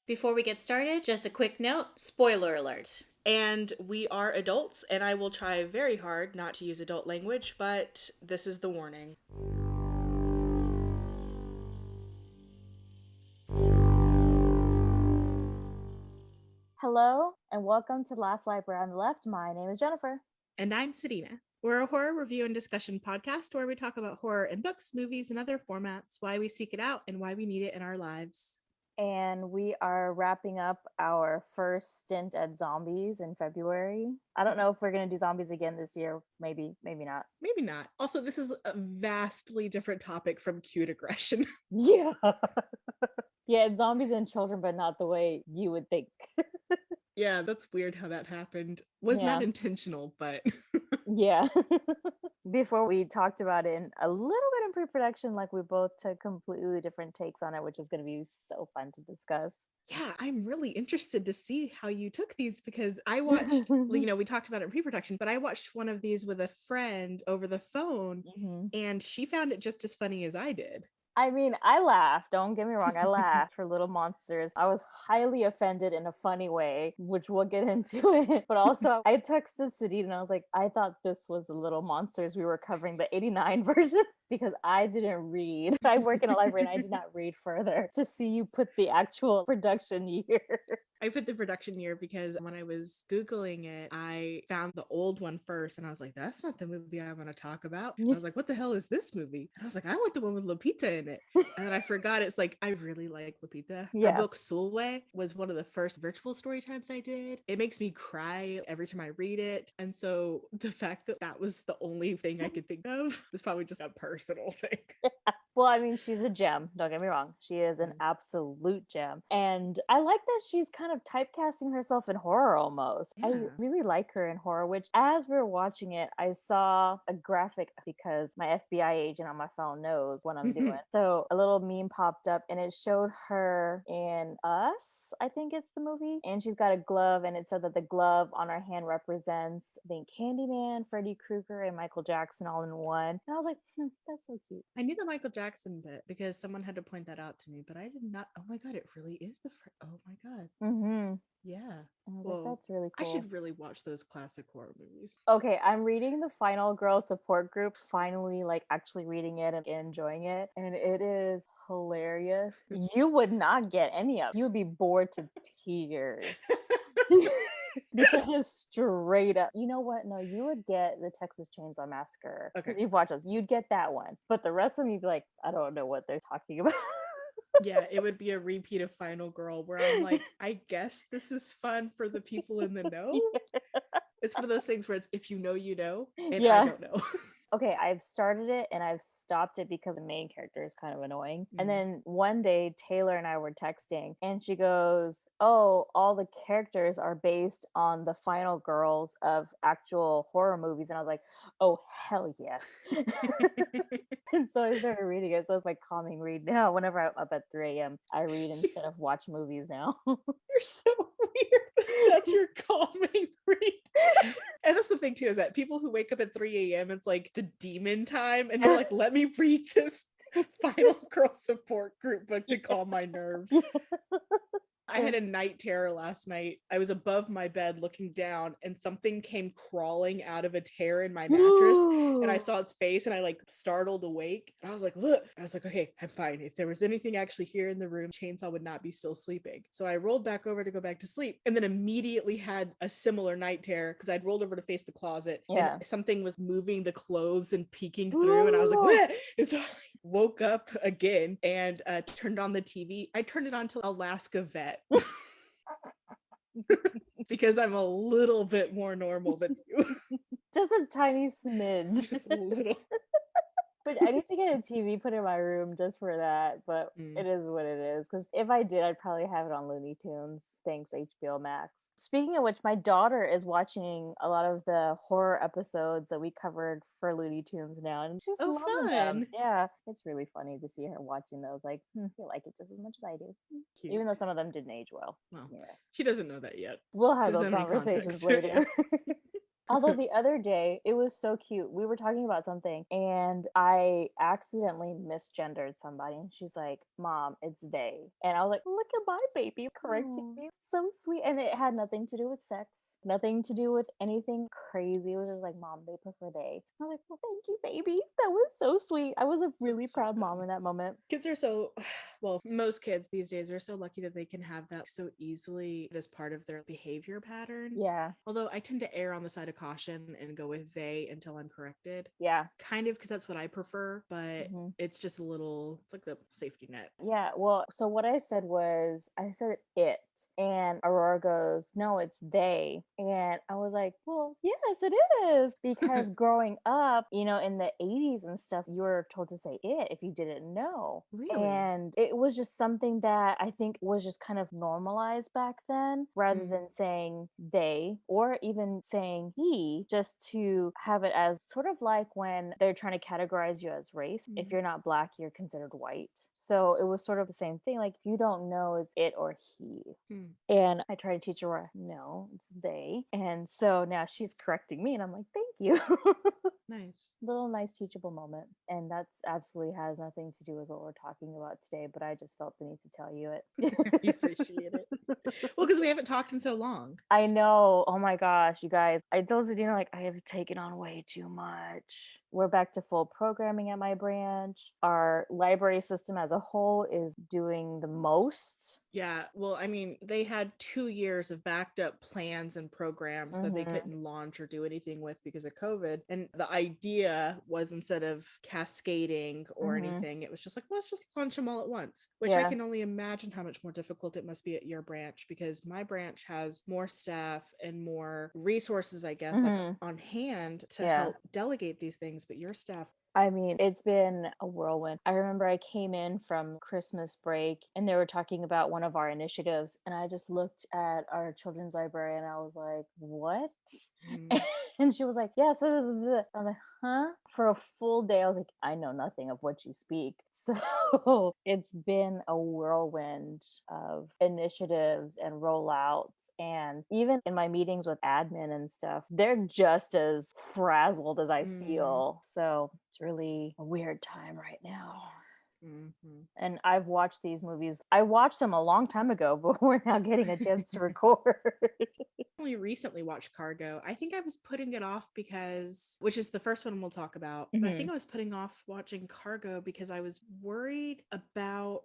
Before we get started, just a quick note, spoiler alert. And we are adults, and I will try very hard not to use adult language, but this is the warning. Hello, and welcome to Last Library on the Left. My name is Jennifer. And I'm Serena. We're a horror review and discussion podcast where we talk about horror in books, movies, and other formats, why we seek it out, and why we need it in our lives. And we are wrapping up our first stint at zombies in February. I don't know if we're going to do zombies again this year. Maybe not. Maybe not. Also, this is a vastly different topic from cute aggression. Yeah. Yeah, it's zombies and children, but not the way you would think. Yeah, that's weird how that happened. Was not intentional, but yeah. Before we talked about it in a little bit in pre-production, like we both took completely different takes on it, which is going to be so fun to discuss. Yeah, I'm really interested to see how you took these because I watched, we talked about it in pre-production, but I watched one of these with a friend over the phone and she found it just as funny as I did. I mean, I laughed. Don't get me wrong. I laughed for Little Monsters. I was highly offended in a funny way, which we'll get into it. But also, I texted Sadie and I was like, I thought this was the Little Monsters. We were covering the 89 version because I didn't read. I work in a library and I did not read further to see you put the actual production year. I put the production year because when I was Googling it, I found the old one first and I was like, that's not the movie I want to talk about. And I was like, what the hell is this movie? And I was like, I want the one with Lupita in it. And then I forgot it's like, I really like Lupita. Yeah. Her book Sulwe was one of the first virtual story times I did. It makes me cry every time I read it. And so the fact that that was the only thing I could think of is probably just a personal thing. Well, I mean, she's a gem. Don't get me wrong. She is an absolute gem. And I like that she's kind of typecasting herself in horror almost. Yeah. I really like her in horror, which as we were watching it, I saw a graphic because my FBI agent on my phone knows what I'm doing. So a little meme popped up and it showed her in Us. I think it's the movie. And she's got a glove and it said that the glove on her hand represents, I think, Candyman, Freddy Krueger, and Michael Jackson all in one. And I was like, that's so cute. I knew the Michael Jackson bit because someone had to point that out to me, but I did not. Oh my God, it really is oh my God. Yeah. Well, like, that's really cool. I should really watch those classic horror movies. Okay, I'm reading the Final Girl support group, finally, like actually reading it and enjoying it. And it is hilarious. You would not get any of it. You would be bored to tears. Because straight up, you know what? No, you would get the Texas Chainsaw Massacre. Because you've watched those. You'd get that one. But the rest of them, you'd be like, I don't know what they're talking about. Yeah, it would be a repeat of Final Girl where I'm like, I guess this is fun for the people in the know. Yeah. It's one of those things where it's if you know, you know, and I don't know. Okay, I've started it and I've stopped it because the main character is kind of annoying. And then one day, Taylor and I were texting and she goes, oh, all the characters are based on the final girls of actual horror movies. And I was like, oh, hell yes. And so I started reading it. So it's like calming read now. Whenever I'm up at 3 a.m., I read instead of watch movies now. You're so weird. That's your calming read. And that's the thing too, is that people who wake up at 3 a.m. it's like the demon time and you're like, let me read this Final Girl support group book to calm my nerves. I had a night terror last night. I was above my bed looking down and something came crawling out of a tear in my mattress. And I saw its face and I like startled awake. And I was like, look, I was like, okay, I'm fine. If there was anything actually here in the room, Chainsaw would not be still sleeping. So I rolled back over to go back to sleep and then immediately had a similar night terror because I'd rolled over to face the closet and something was moving the clothes and peeking through. And I was like, what? And so I woke up again and turned on the TV. I turned it on to Alaska Vet. Because I'm a little bit more normal than you. Just a tiny smidge. Just a little. Which I need to get a TV put in my room just for that, but it is what it is. Because if I did, I'd probably have it on Looney Tunes. Thanks, HBO Max. Speaking of which, my daughter is watching a lot of the horror episodes that we covered for Looney Tunes now, and she's loving them. Yeah, it's really funny to see her watching those. Like, I feel like it just as much as I do. Cute. Even though some of them didn't age well. Well, yeah. She doesn't know that yet. We'll have those conversations later. Although the other day, it was so cute. We were talking about something and I accidentally misgendered somebody. And she's like, Mom, it's they. And I was like, look at my baby correcting Aw. me. So sweet. And it had nothing to do with sex, nothing to do with anything crazy. It was just like, Mom, they prefer they. I was like, well, thank you, baby. That was so sweet. I was a really That's so proud mom good. in that moment. Kids are so, well, most kids these days are so lucky that they can have that so easily as part of their behavior pattern. Yeah. Although I tend to err on the side of caution and go with they until I'm corrected. Yeah. Kind of because that's what I prefer, but Mhm. it's just a little, it's like the safety net. Yeah, well, so what I said was, I said it, and Aurora goes, no, it's they. And I was like, well, yes, it is. Because growing up, in the 80s and stuff, you were told to say it if you didn't know. Really? And it was just something that I think was just kind of normalized back then, rather Mm. than saying they or even saying he, just to have it as sort of like when they're trying to categorize you as race. If Mm. you're not black, you're considered white. So it was sort of the same thing. Like, if you don't know, it's it or he. Hmm. And I try to teach her, no, it's they. And so now she's correcting me, and I'm like, thank you. Nice. Little nice teachable moment. And that's absolutely has nothing to do with what we're talking about today, but I just felt the need to tell you it. I appreciate it. Well, because we haven't talked in so long. I know. Oh my gosh, you guys. I told Zadina, like, I have taken on way too much. We're back to full programming at my branch. Our library system as a whole is doing the most. Yeah, well, I mean, they had 2 years of backed up plans and programs that they Mhm. couldn't launch or do anything with because of COVID. And the idea was, instead of cascading or Mhm. anything, it was just like, let's just launch them all at once, which I Yeah. can only imagine how much more difficult it must be at your branch, because my branch has more staff and more resources, I guess, like Mhm. on hand to Yeah. help delegate these things. But your staff, I mean, it's been a whirlwind. I remember I came in from Christmas break and they were talking about one of our initiatives, and I just looked at our children's library and I was like, what? mm, And she was like, yes. I was like, huh? For a full day, I was like, I know nothing of what you speak. So it's been a whirlwind of initiatives and rollouts. And even in my meetings with admin and stuff, they're just as frazzled as I mm, feel. So it's really a weird time right now. mhm. And I've watched these movies. I watched them a long time ago, but we're now getting a chance to record. Only recently watched Cargo. I think I was putting it off because, which is the first one we'll talk about, but I think I was putting off watching Cargo because I was worried about,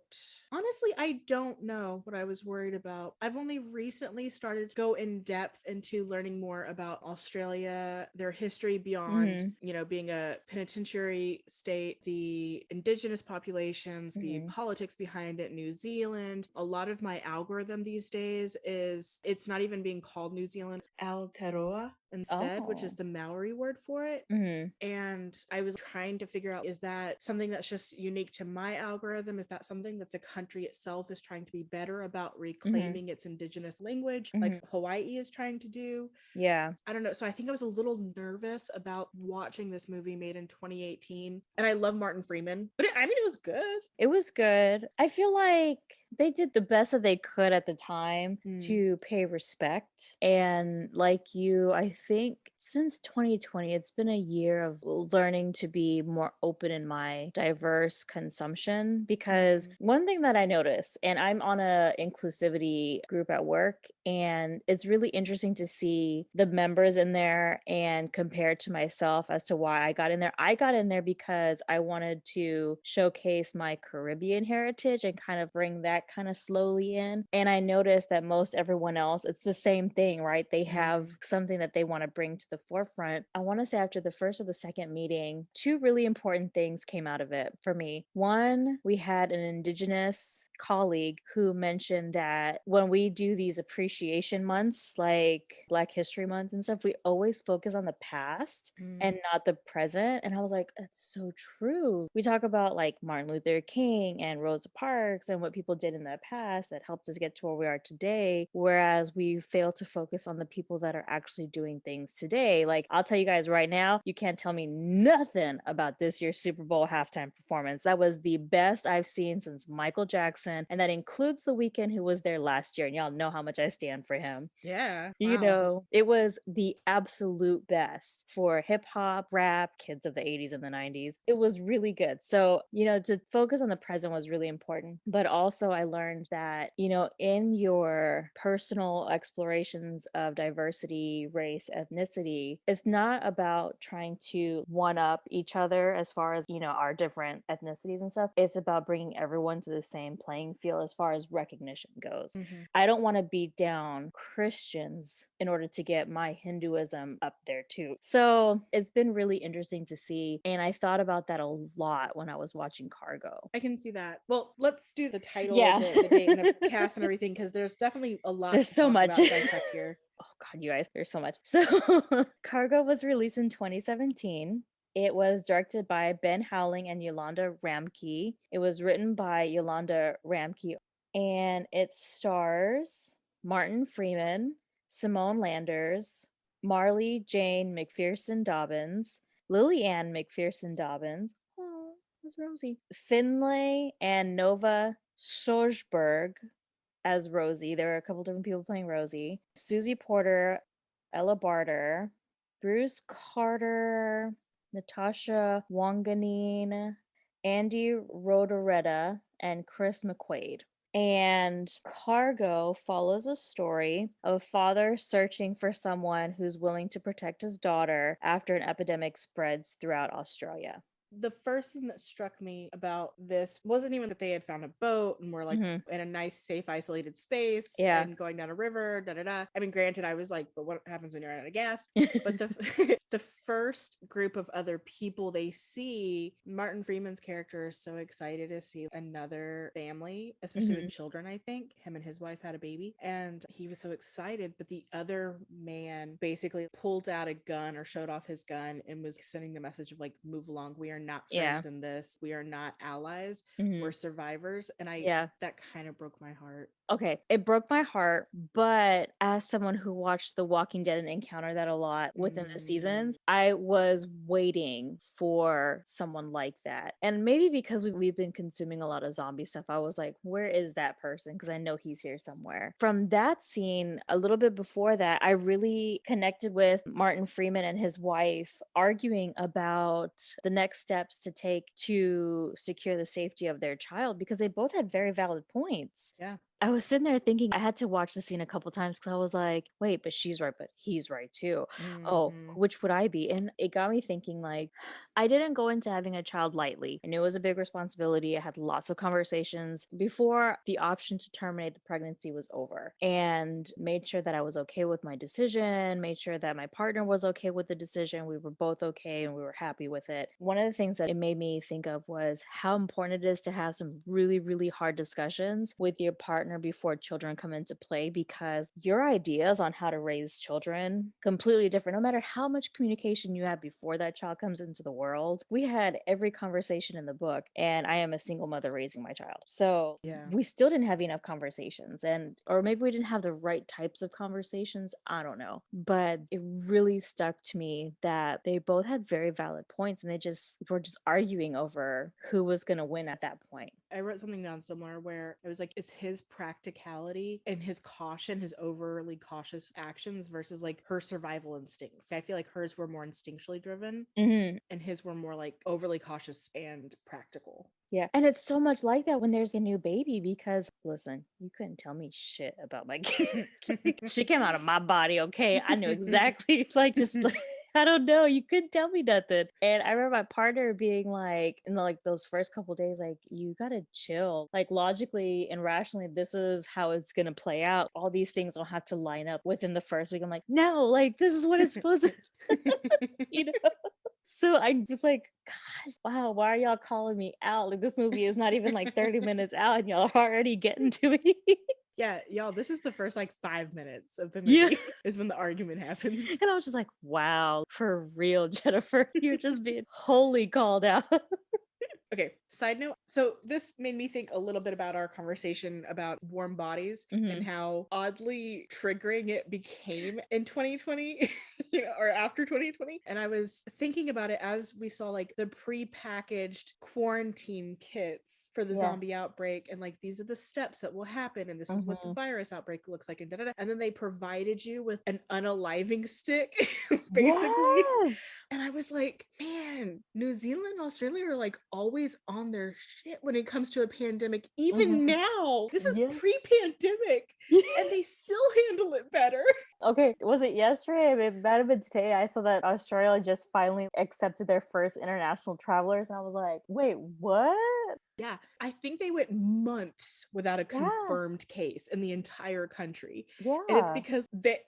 honestly, I don't know what I was worried about. I've only recently started to go in depth into learning more about Australia, their history beyond, Mhm. being a penitentiary state, the indigenous populations, the Mhm. politics behind it, New Zealand. A lot of my algorithm these days is, it's not even being called New Zealand, it's Aotearoa instead, which is Oh. the Maori word for it. Mhm. And I was trying to figure out, is that something that's just unique to my algorithm? Is that something that the country itself is trying to be better about Mhm. reclaiming its indigenous language, Mhm. like Hawaii is trying to do? Yeah. I don't know. So I think I was a little nervous about watching this movie made in 2018. And I love Martin Freeman, but I mean, it was good. It was good. I feel like they did the best that they could at the time Mm. to pay respect. And like you, I think since 2020, it's been a year of learning to be more open in my diverse consumption. Because Mhm. one thing that I notice, and I'm on a inclusivity group at work, and it's really interesting to see the members in there and compare to myself as to why I got in there. I got in there because I wanted to showcase my Caribbean heritage and kind of bring that kind of slowly in. And I noticed that most everyone else, it's the same thing, right? They have Mm. something that they want to bring to the forefront. I want to say after the first or the second meeting, two really important things came out of it for me. One, we had an Indigenous colleague who mentioned that when we do these appreciation months, like Black History Month and stuff, we always focus on the past and Mm. not the present. And I was like, that's so true. We talk about like Martin Luther King and Rosa Parks and what people did in the past that helped us get to where we are today, whereas we fail to focus focus on the people that are actually doing things today. Like, I'll tell you guys right now, you can't tell me nothing about this year's Super Bowl halftime performance. That was the best I've seen since Michael Jackson, and that includes The Weeknd, who was there last year, and y'all know how much I stand for him. Yeah. You Wow. know, it was the absolute best for hip hop, rap, kids of the 80s and the 90s. It was really good. So, you know, to focus on the present was really important. But also, I learned that, you know, in your personal explorations of diversity, race, ethnicity, it's not about trying to one up each other as far as, you know, our different ethnicities and stuff. It's about bringing everyone to the same playing field as far as recognition goes. Mhm. I don't want to beat down Christians in order to get my Hinduism up there too. So it's been really interesting to see. And I thought about that a lot when I was watching Cargo. I can see that. Well, let's do the title, Yeah. the date, and the cast and everything, because there's definitely a lot There's to so talk much. about and dissect here. Oh God, you guys, there's so much. So Cargo was released in 2017. It was directed by Ben Howling and Yolanda Ramke. It was written by Yolanda Ramke, and it stars Martin Freeman, Simone Landers, Marley Jane McPherson Dobbins, Lily Ann McPherson Dobbins. Oh, that's Rosie. Finlay and Nova Sjosberg as Rosie. There are a couple different people playing Rosie. Susie Porter, Ella Barter, Bruce Carter, Natasha Wanganeen, Andy Rodoreda, and Chris McQuaid. And Cargo follows a story of a father searching for someone who's willing to protect his daughter after an epidemic spreads throughout Australia. The first thing that struck me about this wasn't even that they had found a boat and were like Mhm. in a nice, safe, isolated space Yeah. and going down a river, da da da. I mean, granted, I was like, but what happens when you're out of gas? But the the first group of other people they see, Martin Freeman's character is so excited to see another family, especially with children. I think him and his wife had a baby, and he was so excited. But the other man basically pulled out a gun or showed off his gun and was sending the message of like, move along. We are not Yeah. friends in this. We are not allies. Mhm. We're survivors. And Yeah. that kind of broke my heart. Okay, it broke my heart, but as someone who watched The Walking Dead and encountered that a lot within the seasons, I was waiting for someone like that. And maybe because we've been consuming a lot of zombie stuff, I was like, where is that person? Because I know he's here somewhere. From that scene, a little bit before that, I really connected with Martin Freeman and his wife arguing about the next steps to take to secure the safety of their child because they both had very valid points. Yeah. I was sitting there thinking I had to watch the scene a couple times because I was like, wait, but she's right, but he's right too. Oh, Mhm. which would I be? And it got me thinking, like, I didn't go into having a child lightly. I knew it was a big responsibility. I had lots of conversations before the option to terminate the pregnancy was over and made sure that I was okay with my decision, made sure that my partner was okay with the decision. We were both okay and we were happy with it. One of the things that it made me think of was how important it is to have some really, really hard discussions with your partner before children come into play, because your ideas on how to raise children completely different no matter how much communication you have before that child comes into the world. We had every conversation in the book, and I am a single mother raising my child, so Yeah. we still didn't have enough conversations, and or maybe we didn't have the right types of conversations, I don't know, but it really stuck to me that they both had very valid points and they just were just arguing over who was going to win at that point. I wrote something down similar where it was like, it's his practicality and his caution, his overly cautious actions versus like her survival instincts. I feel like hers were more instinctually driven and his were more like overly cautious and practical. Yeah. And it's so much like that when there's a new baby because listen, you couldn't tell me shit about my kid. Like, she came out of my body, okay? I knew exactly, like, just like, I don't know, you couldn't tell me nothing. And I remember my partner being like, in like those first couple days, like, you gotta chill. Like, logically and rationally, this is how it's gonna play out. All these things don't have to line up within the first week. I'm like, no, like, this is what it's supposed to, you know? So I was like, gosh, wow, why are y'all calling me out? Like, this movie is not even like 30 minutes out and y'all are already getting to me. Yeah, y'all, this is the first like 5 minutes of the Yeah. movie is when the argument happens. And I was just like, wow, for real, Jennifer, you're just being wholly called out. Okay, Side note, so this made me think a little bit about our conversation about warm bodies and Mhm. how oddly triggering it became in 2020, or after 2020. And I was thinking about it as we saw like the pre-packaged quarantine kits for the Yeah. zombie outbreak, and like these are the steps that will happen, and this is what the Mhm. virus outbreak looks like, and da-da-da. And then they provided you with an unaliving stick, basically. Yes. And I was like, man, New Zealand and Australia are like always on their shit when it comes to a pandemic. Even Mhm. now, this is Yes. pre-pandemic, and they still handle it better. Okay, was it yesterday? It might have been today. I saw that Australia just finally accepted their first international travelers, and I was like, wait, what? Yeah, I think they went months without a Yeah, confirmed case in the entire country. And it's yeah. because they,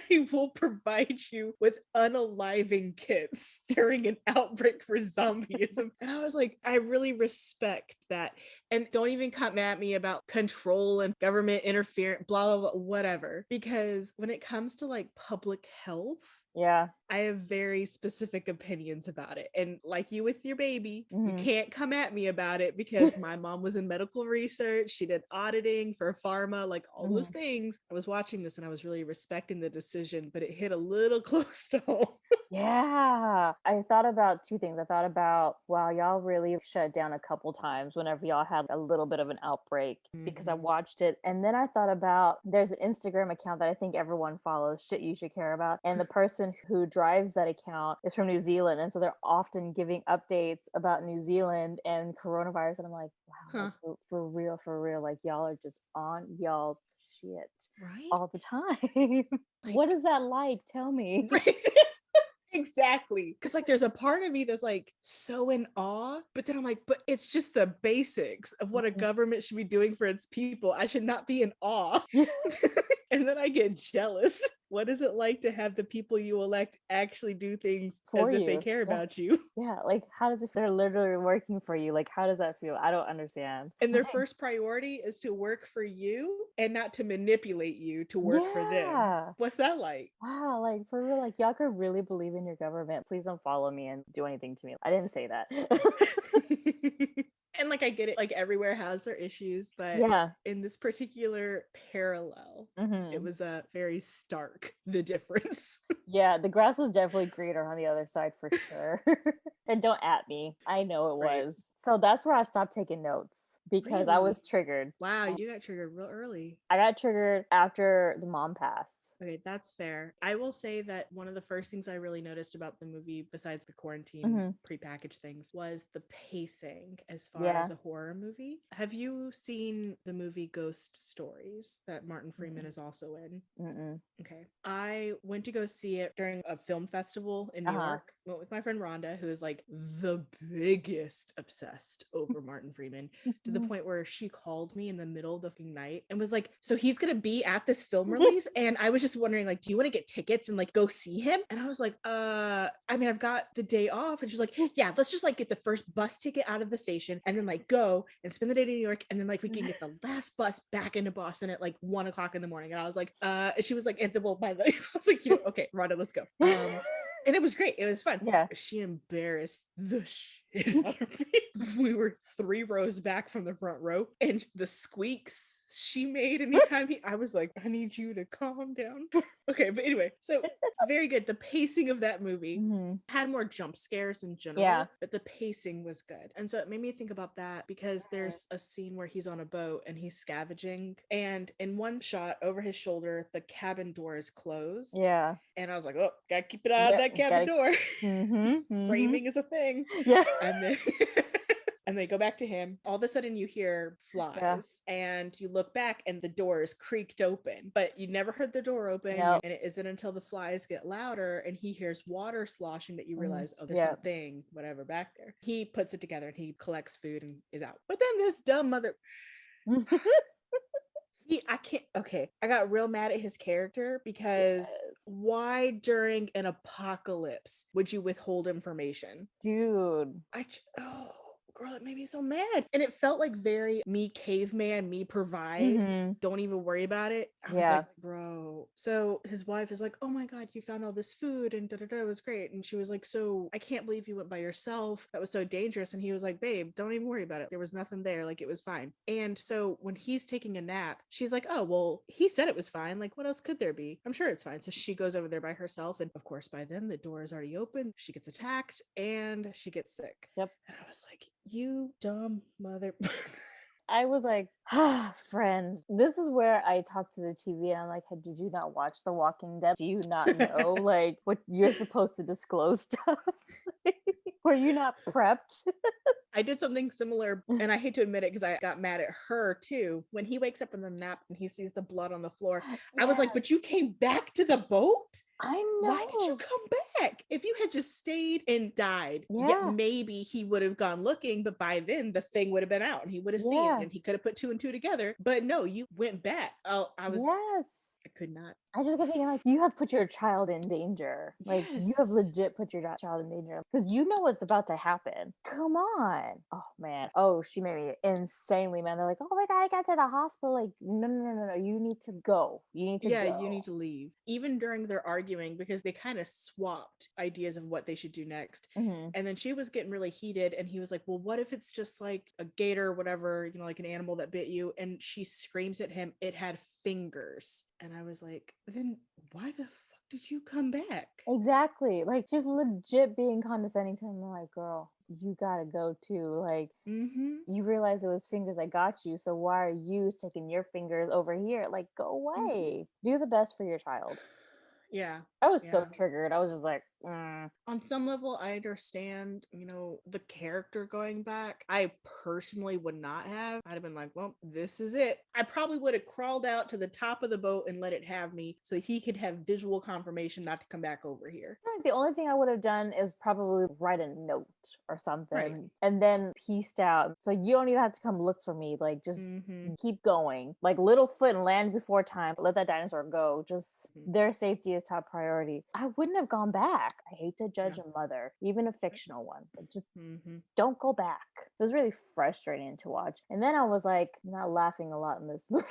they will provide you with unaliving kits during an outbreak for zombieism. And I was like, I really respect that. And don't even come at me about control and government interference, blah, blah, blah, whatever. Because when it comes to like public health, Yeah. I have very specific opinions about it. And like you with your baby, you Mhm. can't come at me about it because my mom was in medical research. She did auditing for pharma, like all those Mhm. things. I was watching this and I was really respecting the decision, but it hit a little close to home. Yeah. I thought about two things. I thought about, wow, y'all really shut down a couple times whenever y'all had a little bit of an outbreak because I Mhm. watched it. And then I thought about there's an Instagram account that I think everyone follows, shit you should care about. And the person who drives that account is from New Zealand. And so they're often giving updates about New Zealand and coronavirus. And I'm like, wow, like Huh. for real, like y'all are just on y'all's shit Right? all the time. What Like, is that like? Tell me. right. Exactly. Because like there's a part of me that's like so in awe, but then I'm like, but it's just the basics of what a government should be doing for its people. I should not be in awe. Yeah. And then I get jealous. What is it like to have the people you elect actually do things For as if they you. care Yeah. about you? Yeah. Like, how does this, they're literally working for you. Like, how does that feel? I don't understand. And their first priority is to work for you and not to manipulate you to work for them. Yeah. What's that like? Wow. Like, for real, like, y'all could really believe in your government. Please don't follow me and do anything to me. I didn't say that. And like I get it, like everywhere has their issues, but Yeah. in this particular parallel, it Hmm. was a very stark the difference. Yeah. The grass was definitely greener on the other side for sure. And don't at me. I know it Right. was. So that's where I stopped taking notes because I was Really? triggered. Wow, you got triggered real early. I got triggered after the mom passed. Okay, that's fair. I will say that one of the first things I really noticed about the movie, besides the quarantine Hmm. prepackaged things, was the pacing as far as Yeah. a horror movie. Have you seen the movie Ghost Stories that Martin Freeman is also in? Mm-mm. Okay. I went to go see it during a film festival in New Uh-huh. York. Went with my friend Rhonda, who is like the biggest obsessed over Martin Freeman, to the point where she called me in the middle of the fucking night and was like, "So he's gonna be at this film release?" And I was just wondering, like, do you want to get tickets and like go see him? And I was like, I mean, I've got the day off. And she's like, yeah, let's just like get the first bus ticket out of the station and then like go and spend the day in New York. And then like we can get the last bus back into Boston at like 1 o'clock in the morning. And I was like, and she was like, and well, by the I was like, okay, Rhonda, let's go. And it was great. It was fun. Yeah. She embarrassed the shit out of me. We were 3 rows back from the front row, and the squeaks she made anytime I was like, I need you to calm down. Okay, but anyway, so very good. The pacing of that movie Mhm. had more jump scares in general, Yeah. but the pacing was good. And so it made me think about that because there's a scene where he's on a boat and he's scavenging, and in one shot over his shoulder, the cabin door is closed. Yeah. And I was like, oh, gotta keep it out of Yeah. that cabin door. Mm-hmm. Framing is a thing. Yeah. And then and they go back to him. All of a sudden you hear flies and you look back and the door is creaked open, but you never heard the door open. Nope. And it isn't until the flies get louder and he hears water sloshing that you realize, oh, there's Yeah. something, whatever, back there. He puts it together and he collects food and is out. But then this dumb mother, I can't. Okay, I got real mad at his character because why during an apocalypse would you withhold information? Dude. Oh, girl, it made me so mad. And it felt like very me caveman, me provide. Mm-hmm. Don't even worry about it. I was Yeah. like, bro. So his wife is like, oh my God, you found all this food and da da da, it was great. And she was like, so I can't believe you went by yourself. That was so dangerous. And he was like, babe, don't even worry about it. There was nothing there. Like, it was fine. And so when he's taking a nap, she's like, oh, well, he said it was fine. Like, what else could there be? I'm sure it's fine. So she goes over there by herself. And of course, by then the door is already open. She gets attacked and she gets sick. Yep. And I was like, you dumb mother. I was like, friend, this is where I talk to the TV and I'm like, hey, did you not watch The Walking Dead? Do you not know like what you're supposed to disclose stuff? Were you not prepped? I did something similar, and I hate to admit it because I got mad at her too. When he wakes up from the nap and he sees the blood on the floor, I was like, but you came back to the boat? I know. Why did you come back? If you had just stayed and died, yet Yeah. maybe he would have gone looking, but by then the thing would have been out and he would have seen Yeah. it and he could have put two and two together. But no, you went back. Oh, Yes. I could not. I just kept thinking, like, you have put your child in danger. Like, you have Yes. legit put your child in danger because you know what's about to happen. Come on. Oh, man. Oh, she made me insanely mad. They're like, oh my God, I got to the hospital. Like, no. You need to go. You need to go. Yeah, you need to leave. Even during their arguing, because they kind of swapped ideas of what they should do next. Mm-hmm. And then she was getting really heated, and he was like, well, what if it's just like a gator, whatever, like an animal that bit you? And she screams at him, it had fingers. And I was like, then why the fuck did you come back? Exactly. Like, just legit being condescending to him. I'm like, girl, you gotta go too. Like, you realize it was fingers I got you. So why are you sticking your fingers over here? Like, go away. Do the best for your child. Yeah. I was so triggered. I was just like, On some level, I understand, the character going back. I personally would not have. I'd have been like, well, this is it. I probably would have crawled out to the top of the boat and let it have me so he could have visual confirmation not to come back over here. I think the only thing I would have done is probably write a note or something Right. and then pieced out. So you don't even have to come look for me. Like, just keep going. Like, Littlefoot and Land Before Time. Let that dinosaur go. Just their safety is top priority. I wouldn't have gone back. I hate to judge a mother, even a fictional one, but just don't go back. It was really frustrating to watch. And then I was like, I'm not laughing a lot in this movie.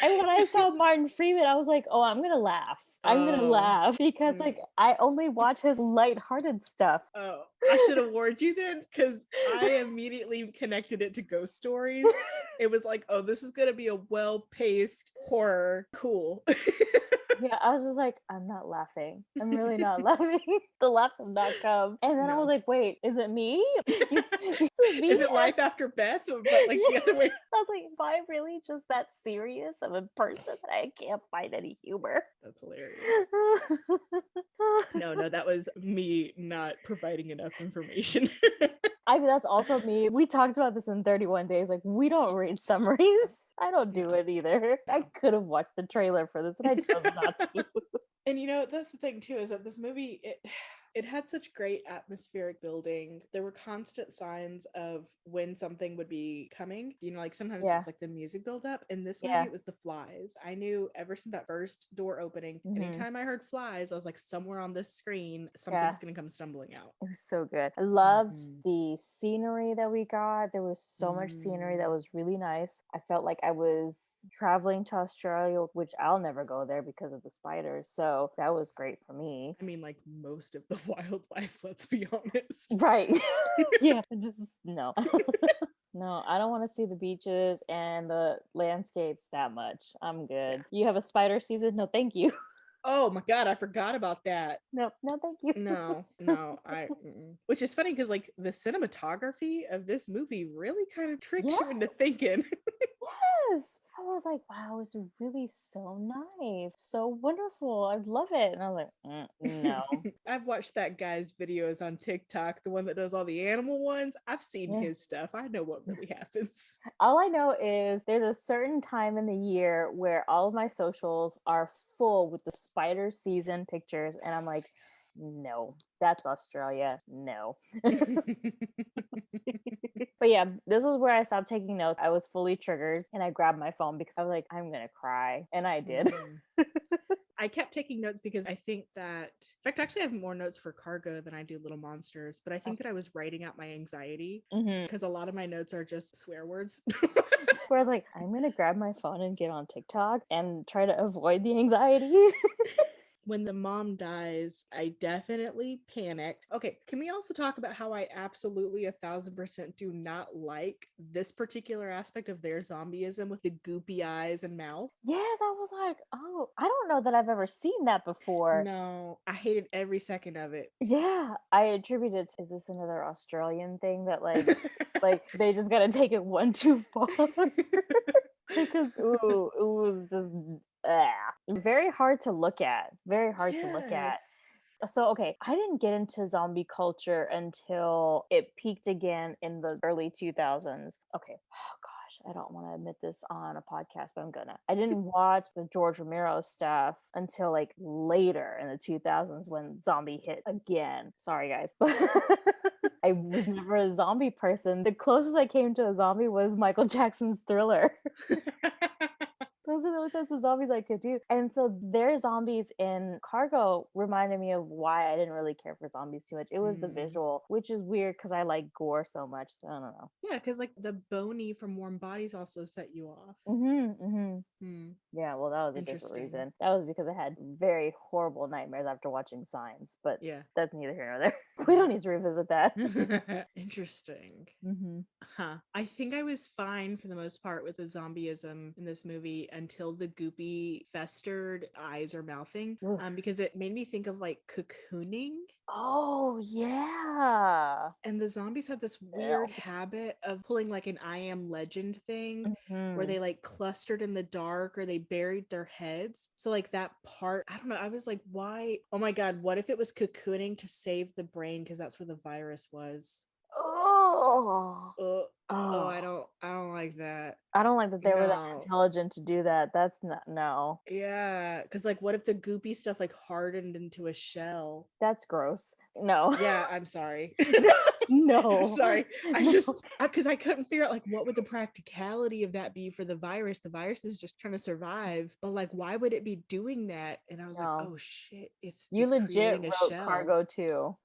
And when I saw Martin Freeman, I was like, oh, I'm going to laugh. I'm going to laugh because like I only watch his lighthearted stuff. Oh, I should have warned you then because I immediately connected it to Ghost Stories. It was like, oh, this is going to be a well-paced horror. Cool. Yeah, I was just like, I'm not laughing. I'm really not laughing. The laughs have not come. And then I was like, wait, is it me? Is it me? Is it life after Beth? But like the other way. I was like, am I really just that serious of a person that I can't find any humor? That's hilarious. No, that was me not providing enough information. I mean, that's also me. We talked about this in 31 Days. Like, we don't read summaries. I don't do it either. I could have watched the trailer for this and I chose not to. And that's the thing too, is that this movie, it had such great atmospheric building. There were constant signs of when something would be coming. Like sometimes it's like the music build up. And this movie, it was the flies. I knew ever since that first door opening, anytime I heard flies, I was like, somewhere on this screen, something's gonna come stumbling out. It was so good. I loved the scenery that we got. There was so much scenery that was really nice. I felt like I was traveling to Australia, which I'll never go there because of the spiders. So that was great for me. I mean, like most of the wildlife, let's be honest. Right. Yeah, just no. No, I don't want to see the beaches and the landscapes that much. I'm good. You have a spider season? No, thank you. Oh my God, I forgot about that. No, thank you. No, which is funny because like the cinematography of this movie really kind of tricks you into thinking. Yes. I was like, wow, it's really so nice. So wonderful. I love it. And I was like, no. I've watched that guy's videos on TikTok, the one that does all the animal ones. I've seen his stuff. I know what really happens. All I know is there's a certain time in the year where all of my socials are full with the spider season pictures. And I'm like, no, that's Australia. No. But yeah, this was where I stopped taking notes. I was fully triggered and I grabbed my phone because I was like, I'm going to cry. And I did. I kept taking notes because I think that, in fact, actually, I have more notes for Cargo than I do Little Monsters, but I think that I was writing out my anxiety because a lot of my notes are just swear words. Where I was like, I'm gonna grab my phone and get on TikTok and try to avoid the anxiety. When the mom dies, I definitely panicked. Okay, can we also talk about how I absolutely 1,000% do not like this particular aspect of their zombieism with the goopy eyes and mouth? Yes, I was like, oh, I don't know that I've ever seen that before. No, I hated every second of it. Yeah, I attribute it. Is this another Australian thing that like they just gotta take it one too far? Because ooh, it was just very hard to look at. Very hard to look at. Yes. So okay, I didn't get into zombie culture until it peaked again in the early 2000s. Okay. Oh gosh, I don't want to admit this on a podcast, but I'm gonna. I didn't watch the George Romero stuff until like later in the 2000s when zombie hit again. Sorry guys. I was never a zombie person. The closest I came to a zombie was Michael Jackson's Thriller. Those are the only types of zombies I could do. And so their zombies in Cargo reminded me of why I didn't really care for zombies too much. It was the visual, which is weird because I like gore so much. So I don't know. Yeah, because like the Boney from Warm Bodies also set you off. Yeah, well, that was a different reason. That was because I had very horrible nightmares after watching Signs, but Yeah. that's neither here nor there. We don't need to revisit that. Interesting. I think I was fine for the most part with the zombieism in this movie until the goopy festered eyes or mouthing, because it made me think of like cocooning. Oh yeah. And the zombies had this weird habit of pulling like an I Am Legend thing where they like clustered in the dark or they buried their heads. So like that part, I don't know, I was like, why? Oh my God, what if it was cocooning to save the brain? Because that's where the virus was. I don't like that. I don't like that they were that intelligent to do that. That's not no. Yeah, because like what if the goopy stuff like hardened into a shell? That's gross. No. Yeah, I'm sorry. No. I'm sorry. I just because I couldn't figure out like what would the practicality of that be for the virus. The virus is just trying to survive, but like why would it be doing that? And I was like, oh shit, it's legit wrote shell. Cargo too.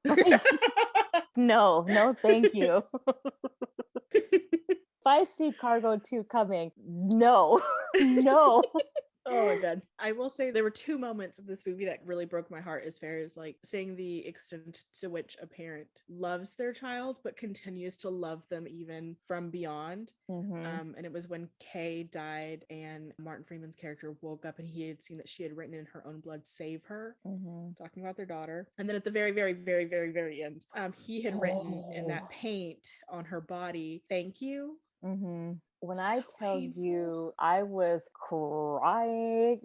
No, thank you. If I see Cargo 2 coming, no. Oh my God. I will say there were two moments of this movie that really broke my heart as far as like seeing the extent to which a parent loves their child but continues to love them even from beyond. And it was when Kay died and Martin Freeman's character woke up and he had seen that she had written in her own blood, save her, talking about their daughter. And then at the very, very, very, very, very end, he had written in that paint on her body, thank you. When I tell you, I was crying,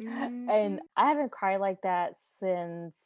and I haven't cried like that since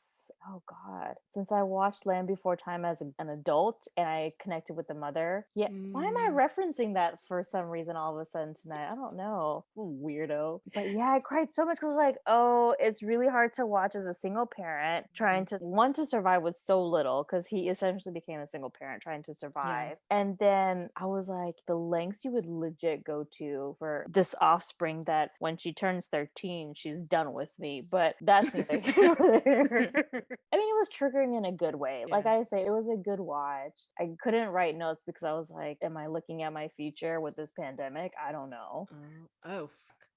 since I watched Land Before Time as an adult and I connected with the mother. Yeah, why am I referencing that for some reason all of a sudden tonight? I don't know. Weirdo. But yeah, I cried so much because like, oh, it's really hard to watch as a single parent trying to want to survive with so little because he essentially became a single parent trying to survive. And then I was like, the lengths you would legit go to for this offspring that when she turns 13, she's done with me. But that's neither here nor there. I mean, it was triggering in a good way. Like I say, it was a good watch. I couldn't write notes because I was like, am I looking at my future with this pandemic? I don't know. Oh, fuck.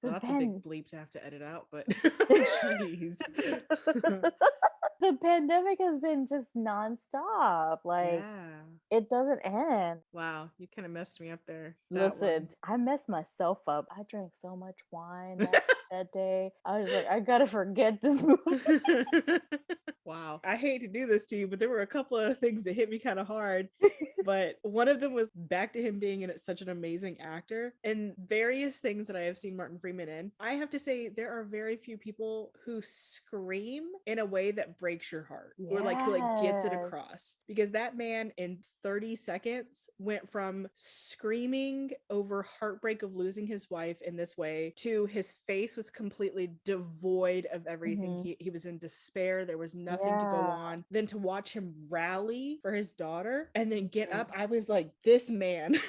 Well, that's a big bleep to have to edit out, but jeez. The pandemic has been just nonstop. Like, it doesn't end. Wow, you kind of messed me up there. Listen, I messed myself up. I drank so much wine that day. I was like, I gotta forget this movie. Wow. I hate to do this to you, but there were a couple of things that hit me kind of hard. But one of them was back to him being such an amazing actor and various things that I have seen Martin Freeman in. I have to say, there are very few people who scream in a way that breaks your heart or who gets it across, because that man in 30 seconds went from screaming over heartbreak of losing his wife in this way to his face was completely devoid of everything. He was in despair. There was nothing to go on. Then to watch him rally for his daughter and then get up, I was like, this man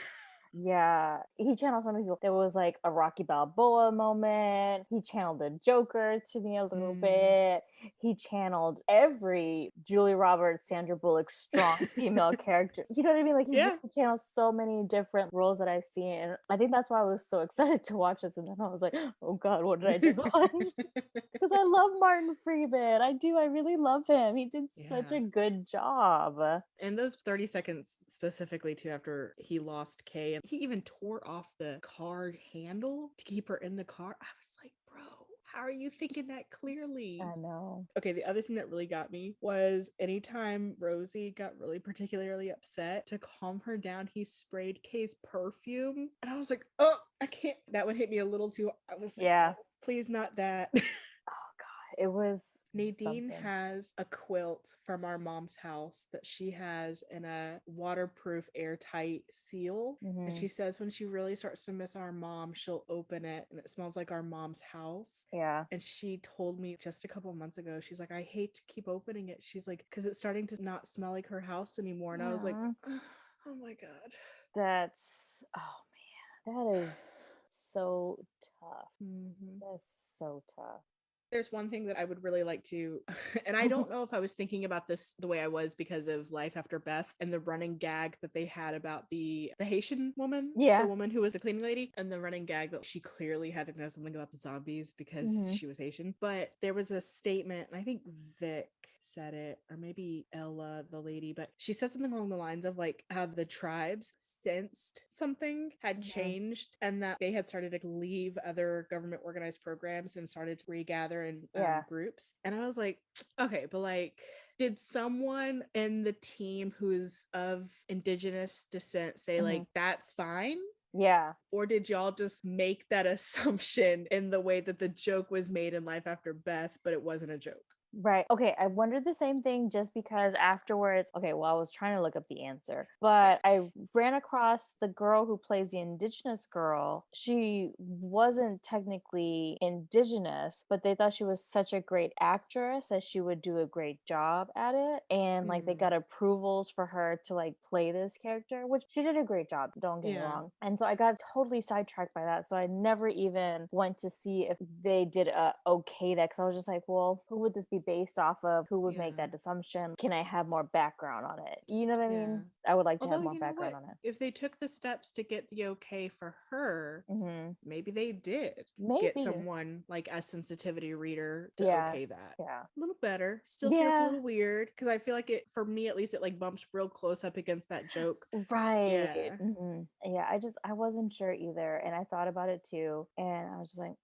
Yeah, he channeled so many people. There was like a Rocky Balboa moment. He channeled the Joker to me a little bit. He channeled every Julie Roberts, Sandra Bullock strong female character. You know what I mean? Like he Yeah. really channeled so many different roles that I've seen, and I think that's why I was so excited to watch this. And then I was like, oh God, what did I just watch? Because I love Martin Freeman. I do. I really love him. He did such Yeah. a good job. And those 30 seconds specifically too after he lost Kay, and he even tore off the car handle to keep her in the car. I was like, bro, how are you thinking that clearly? I know. Okay, the other thing that really got me was anytime Rosie got really particularly upset, to calm her down, he sprayed Kay's perfume. And I was like, oh, I can't. That would hit me a little too. I was like, Yeah. "Oh, please not that." Oh God, it was Nadine something. has a quilt from our mom's house that she has in a waterproof, airtight seal. And Mhm. she says when she really starts to miss our mom, she'll open it and it smells like our mom's house. Yeah. And she told me just a couple months ago, she's like, I hate to keep opening it. She's like, because it's starting to not smell like her house anymore. And I was like, Aw. oh my God. That's oh man, that is so tough. Mhm. That's so tough. There's one thing that I would really like to, and I don't know if I was thinking about this the way I was because of Life After Beth and the running gag that they had about the Haitian woman, Yeah. the woman who was the cleaning lady, and the running gag that she clearly had to know something about the zombies because Mhm. she was Haitian. But there was a statement, and I think Vic said it, or maybe Ella, the lady, but she said something along the lines of like how the tribes sensed something had Mhm. changed and that they had started to leave other government organized programs and started to regather in Yeah. groups. And I was like, okay, but like, did someone in the team who's of indigenous descent say like Mhm. that's fine? Yeah. Or did y'all just make that assumption in the way that the joke was made in Life After Beth, but it wasn't a joke? Right. Okay. I wondered the same thing just because afterwards, okay, well, I was trying to look up the answer, but I ran across the girl who plays the indigenous girl. She wasn't technically indigenous, but they thought she was such a great actress that she would do a great job at it. And like they got approvals for her to like play this character, which she did a great job. Don't get me Yeah. wrong. And so I got totally sidetracked by that. So I never even went to see if they did okay that because I was just like, well, who would this be based off of? Who would make Yeah. that assumption? Can I have more background on it? You know what I mean? Yeah. I would like to have Although, more you know background what? on it. If they took the steps to get the okay for her, Hmm. maybe they did get Maybe. someone like a sensitivity reader to Yeah. okay that. Yeah. A little better. Still feels a Yeah. little weird because I feel like it, for me at least, it like bumps real close up against that joke. Right. Yeah. Yeah, I wasn't sure either. And I thought about it too. And I was just like,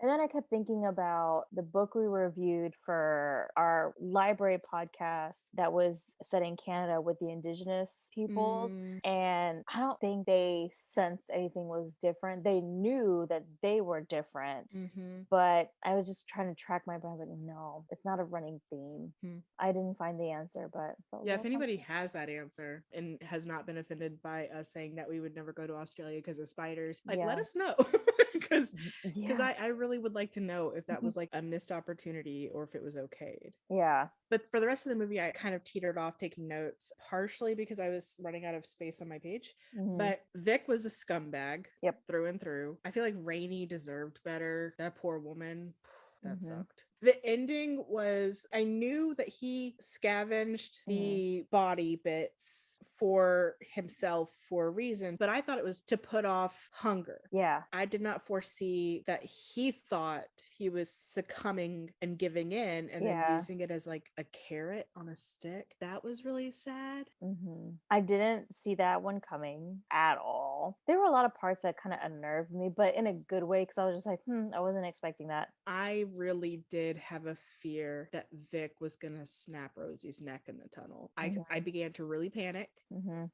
And then I kept thinking about the book we reviewed for our library podcast that was set in Canada with the Indigenous peoples. And I don't think they sensed anything was different. They knew that they were different. But I was just trying to track my brain. I was like, no, it's not a running theme. I didn't find the answer, but Yeah, we'll if find anybody has that answer and has not been offended by us saying that we would never go to Australia because of spiders, like let Yeah. us know. Because Yeah. I really would like to know if that was like a missed opportunity or if it was okayed. Yeah. But for the rest of the movie, I kind of teetered off taking notes, partially because I was running out of space on my page. Mhm. But Vic was a scumbag Yep. through and through. I feel like Rainey deserved better. That poor woman. That Mhm. sucked. The ending was, I knew that he scavenged the body bits for himself for a reason, but I thought it was to put off hunger. Yeah. I did not foresee that he thought he was succumbing and giving in and then Yeah. using it as like a carrot on a stick. That was really sad. I didn't see that one coming at all. There were a lot of parts that kind of unnerved me, but in a good way because I was just like, I wasn't expecting that. I really did have a fear that Vic was gonna snap Rosie's neck in the tunnel. I began to really panic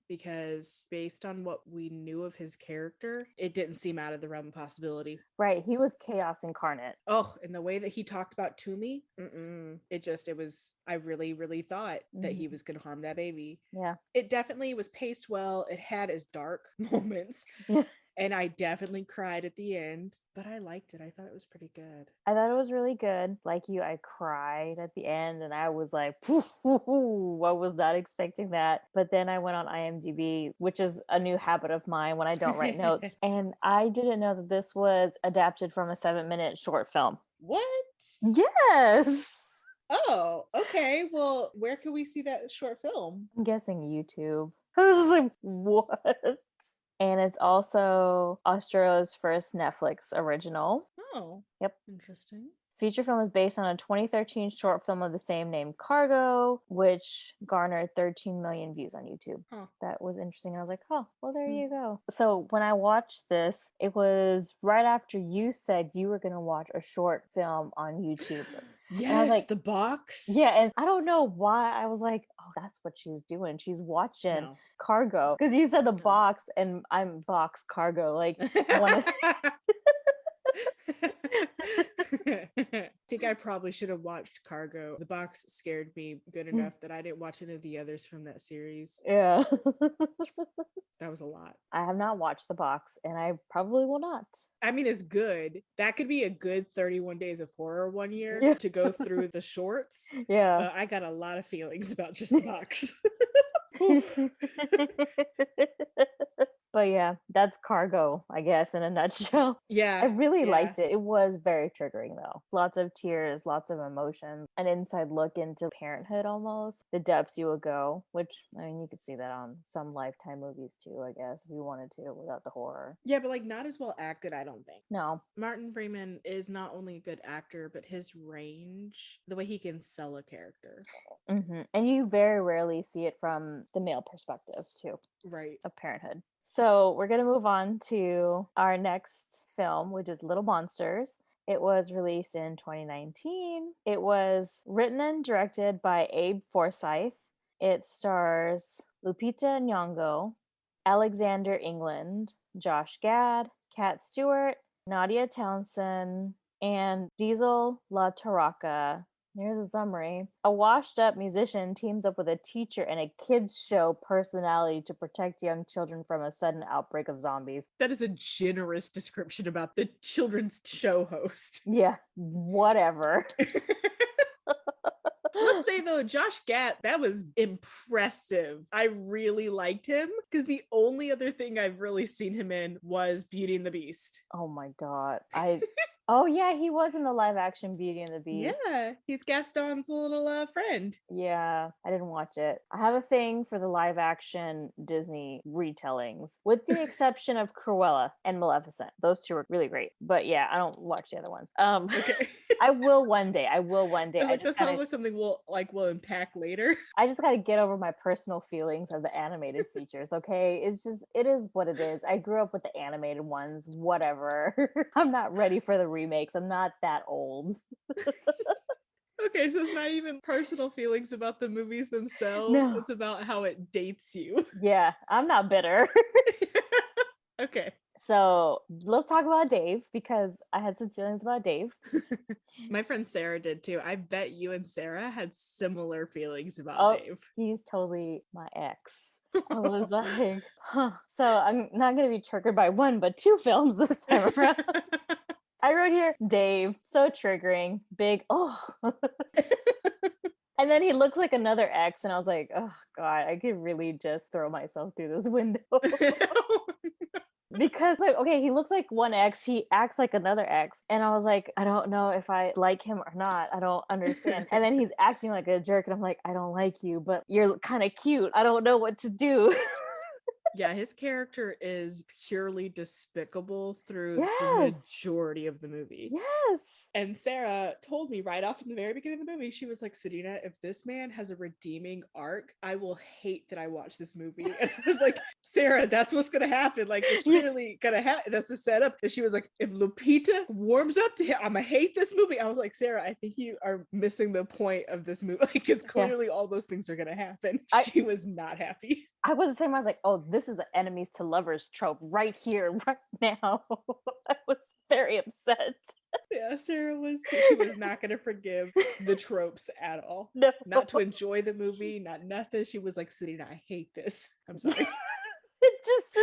because based on what we knew of his character, it didn't seem out of the realm of possibility. Right. He was chaos incarnate. Oh, and the way that he talked about Toomey, I really, really thought that he was gonna harm that baby. Yeah. It definitely was paced well. It had its dark moments. And I definitely cried at the end, but I liked it. I thought it was pretty good. I thought it was really good. Like you, I cried at the end and I was like, "Poof, hoo, hoo." I was not expecting that. But then I went on IMDb, which is a new habit of mine when I don't write notes. And I didn't know that this was adapted from a 7-minute short film. What? Yes. Oh, okay. Well, where can we see that short film? I'm guessing YouTube. I was just like, what? And it's also Australia's first Netflix original. Oh. Yep. Interesting. Feature film is based on a 2013 short film of the same name, Cargo, which garnered 13 million views on YouTube. Huh. That was interesting. I was like, oh, well, there Hmm. you go. So when I watched this, it was right after you said you were going to watch a short film on YouTube. Yes, I was like, The Box. Yeah, and I don't know why I was like, oh, that's what she's doing. She's watching No. Cargo. Because you said the No. box and I'm box Cargo. Like, one of I think I probably should have watched Cargo. The Box scared me good enough that I didn't watch any of the others from that series. Yeah. That was a lot. I have not watched the box and I probably will not. I mean, it's good. That could be a good 31 Days of Horror one year Yeah. to go through the shorts. Yeah. I got a lot of feelings about just The Box. Oof. But yeah, that's Cargo, I guess, in a nutshell. Yeah. I really yeah. liked it. It was very triggering though. Lots of tears, lots of emotions, an inside look into parenthood almost, the depths you would go, which I mean you could see that on some Lifetime movies too, I guess, if you wanted to without the horror. Yeah, but like not as well acted, I don't think. No. Martin Freeman is not only a good actor, but his range, the way he can sell a character. And you very rarely see it from the male perspective too, Right. of parenthood. So we're going to move on to our next film, which is Little Monsters. It was released in 2019. It was written and directed by Abe Forsyth. It stars Lupita Nyong'o, Alexander England, Josh Gad, Kat Stewart, Nadia Townsend, and Diesel La Torraca. Here's a summary. A washed-up musician teams up with a teacher and a kids show personality to protect young children from a sudden outbreak of zombies. That is a generous description about the children's show host. Yeah, whatever. Let's say though, Josh Gad, that was impressive. I really liked him because the only other thing I've really seen him in was Beauty and the Beast. Oh my god. Oh yeah, he was in the live action Beauty and the Beast. Yeah, he's Gaston's little friend. Yeah, I didn't watch it. I have a thing for the live action Disney retellings, with the exception of Cruella and Maleficent. Those two are really great. But yeah, I don't watch the other ones. Okay. I will one day. I will one day. I was like, that sounds like something we'll unpack later. I just got to get over my personal feelings of the animated features, okay? It is what it is. I grew up with the animated ones, whatever. I'm not ready for the remakes. I'm not that old. Okay, so it's not even personal feelings about the movies themselves. No. It's about how it dates you. Yeah, I'm not bitter. Okay. So let's talk about Dave, because I had some feelings about Dave. My friend Sarah did too. I bet you and Sarah had similar feelings about Dave. He's totally my ex. I was like, huh. So I'm not going to be triggered by one, but two films this time around. I wrote here, Dave, so triggering, big, oh. And then he looks like another ex, and I was like, oh God, I could really just throw myself through this window. Because like, okay, he looks like one ex, he acts like another ex, and I was like, I don't know if I like him or not. I don't understand. And then he's acting like a jerk, and I'm like, I don't like you, but you're kind of cute. I don't know what to do. Yeah, his character is purely despicable through the Yes. majority of the movie. Yes. And Sarah told me right off in the very beginning of the movie, she was like, Serena, if this man has a redeeming arc, I will hate that I watched this movie. And I was like, Sarah, that's what's going to happen. Like, it's clearly going to happen. That's the setup. And she was like, if Lupita warms up to him, I'm going to hate this movie. I was like, Sarah, I think you are missing the point of this movie. Like, it's clearly all those things are going to happen. She was not happy. I was the same. I was like, oh, this is an enemies to lovers trope right here, right now. I was very upset. Yeah, Sarah was too. She was not going to forgive the tropes at all. No. Not to enjoy the movie, not nothing. She was like, Serena, I hate this. I'm sorry. It just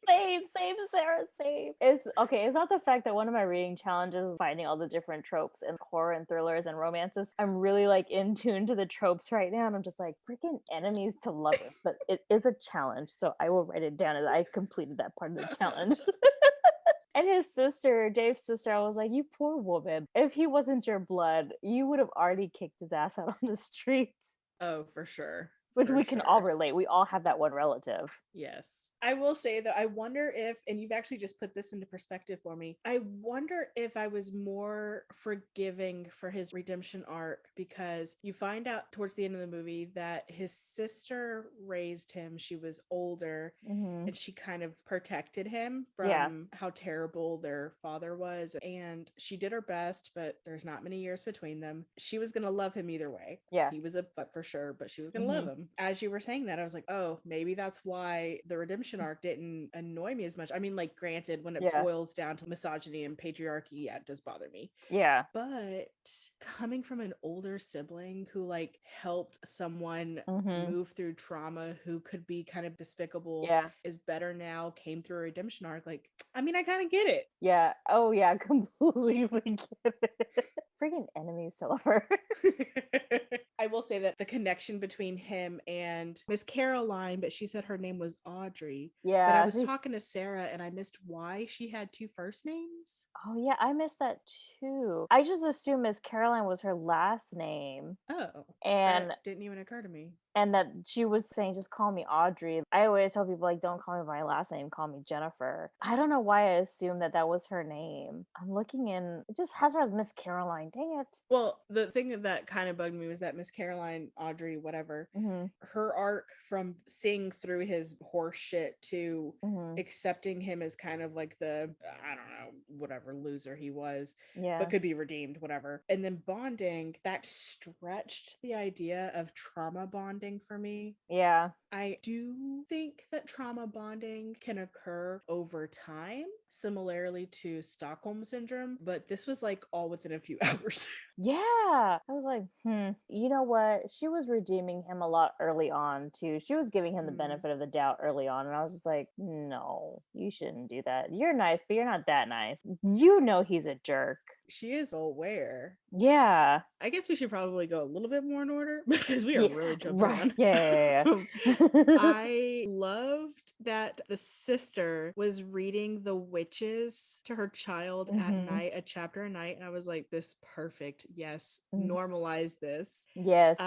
Same, Sarah, same. It's okay. It's not the fact that one of my reading challenges is finding all the different tropes in horror and thrillers and romances. I'm really like in tune to the tropes right now, and I'm just like freaking enemies to lovers. But it is a challenge, so I will write it down as I completed that part of the challenge. And his sister, Dave's sister, I was like, you poor woman. If he wasn't your blood, you would have already kicked his ass out on the streets. Oh, for sure. Which For we can all sure. relate. We all have that one relative. Yes. I will say though, I wonder if, and you've actually just put this into perspective for me, I wonder if I was more forgiving for his redemption arc, because you find out towards the end of the movie that his sister raised him. She was older Mm-hmm. and she kind of protected him Yeah. from how terrible their father was. And she did her best, but there's not many years between them. She was going to love him either way. Yeah. He was a fuck for sure, but she was going to love him. As you were saying that, I was like, oh, maybe that's why the redemption arc didn't annoy me as much. I mean, like, granted, when it Yeah. boils down to misogyny and patriarchy, yeah, it does bother me. Yeah. But coming from an older sibling who like helped someone Mm-hmm. move through trauma, who could be kind of despicable, Yeah. is better now, came through a redemption arc, like, I mean, I kind of get it. Yeah. Oh yeah, completely get it. Freaking enemies to lover. I will say that the connection between him and Miss Caroline, but she said her name was Audrey. But I Yeah. was talking to Sarah and I missed why she had two first names. Oh yeah, I missed that too. I just assumed Miss Caroline was her last name. Oh, And that didn't even occur to me. and that she was saying just call me Audrey. I always tell people like don't call me by my last name, call me Jennifer. I don't know why I assumed that was her name. I'm looking in, it just has her as Miss Caroline. Dang it. Well, the thing that kind of bugged me was that Miss Caroline, Audrey, whatever, her arc from seeing through his horse shit to accepting him as kind of like the, I don't know, whatever loser he was, Yeah. but could be redeemed, whatever. And then bonding, that stretched the idea of trauma bonding for me. Yeah. I do think that trauma bonding can occur over time, similarly to Stockholm syndrome, but this was like all within a few hours. Yeah. I was like, you know what? She was redeeming him a lot early on too. She was giving him the benefit of the doubt early on. And I was just like, no, you shouldn't do that. You're nice, but you're not that nice. You know he's a jerk. She is aware. Yeah. I guess we should probably go a little bit more in order because we are really jumping on. Yeah. I loved that the sister was reading The Witches to her child at night, a chapter a night, and I was like, this perfect. Yes, normalize this. Yes.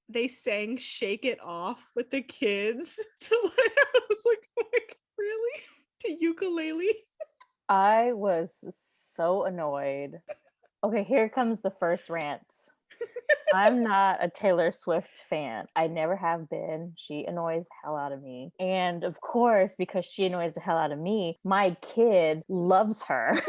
They sang Shake It Off with the kids to like, I was like, oh my God, really? To ukulele? I was so annoyed. Okay, here comes the first rant. I'm not a Taylor Swift fan. I never have been. She annoys the hell out of me. And of course, because she annoys the hell out of me, my kid loves her.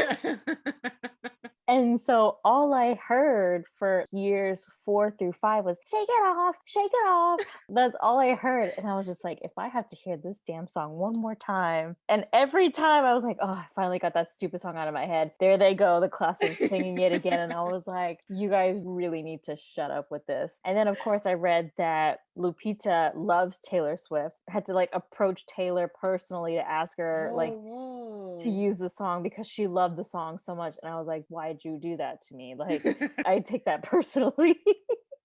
And so all I heard for years 4 through 5 was shake it off, shake it off. That's all I heard. And I was just like, if I have to hear this damn song one more time. And every time I was like, oh, I finally got that stupid song out of my head. There they go. The class was singing it again. And I was like, you guys really need to shut up with this. And then of course I read that Lupita loves Taylor Swift. I had to like approach Taylor personally to ask her to use the song because she loved the song so much. And I was like, why'd you do that to me? Like, I take that personally.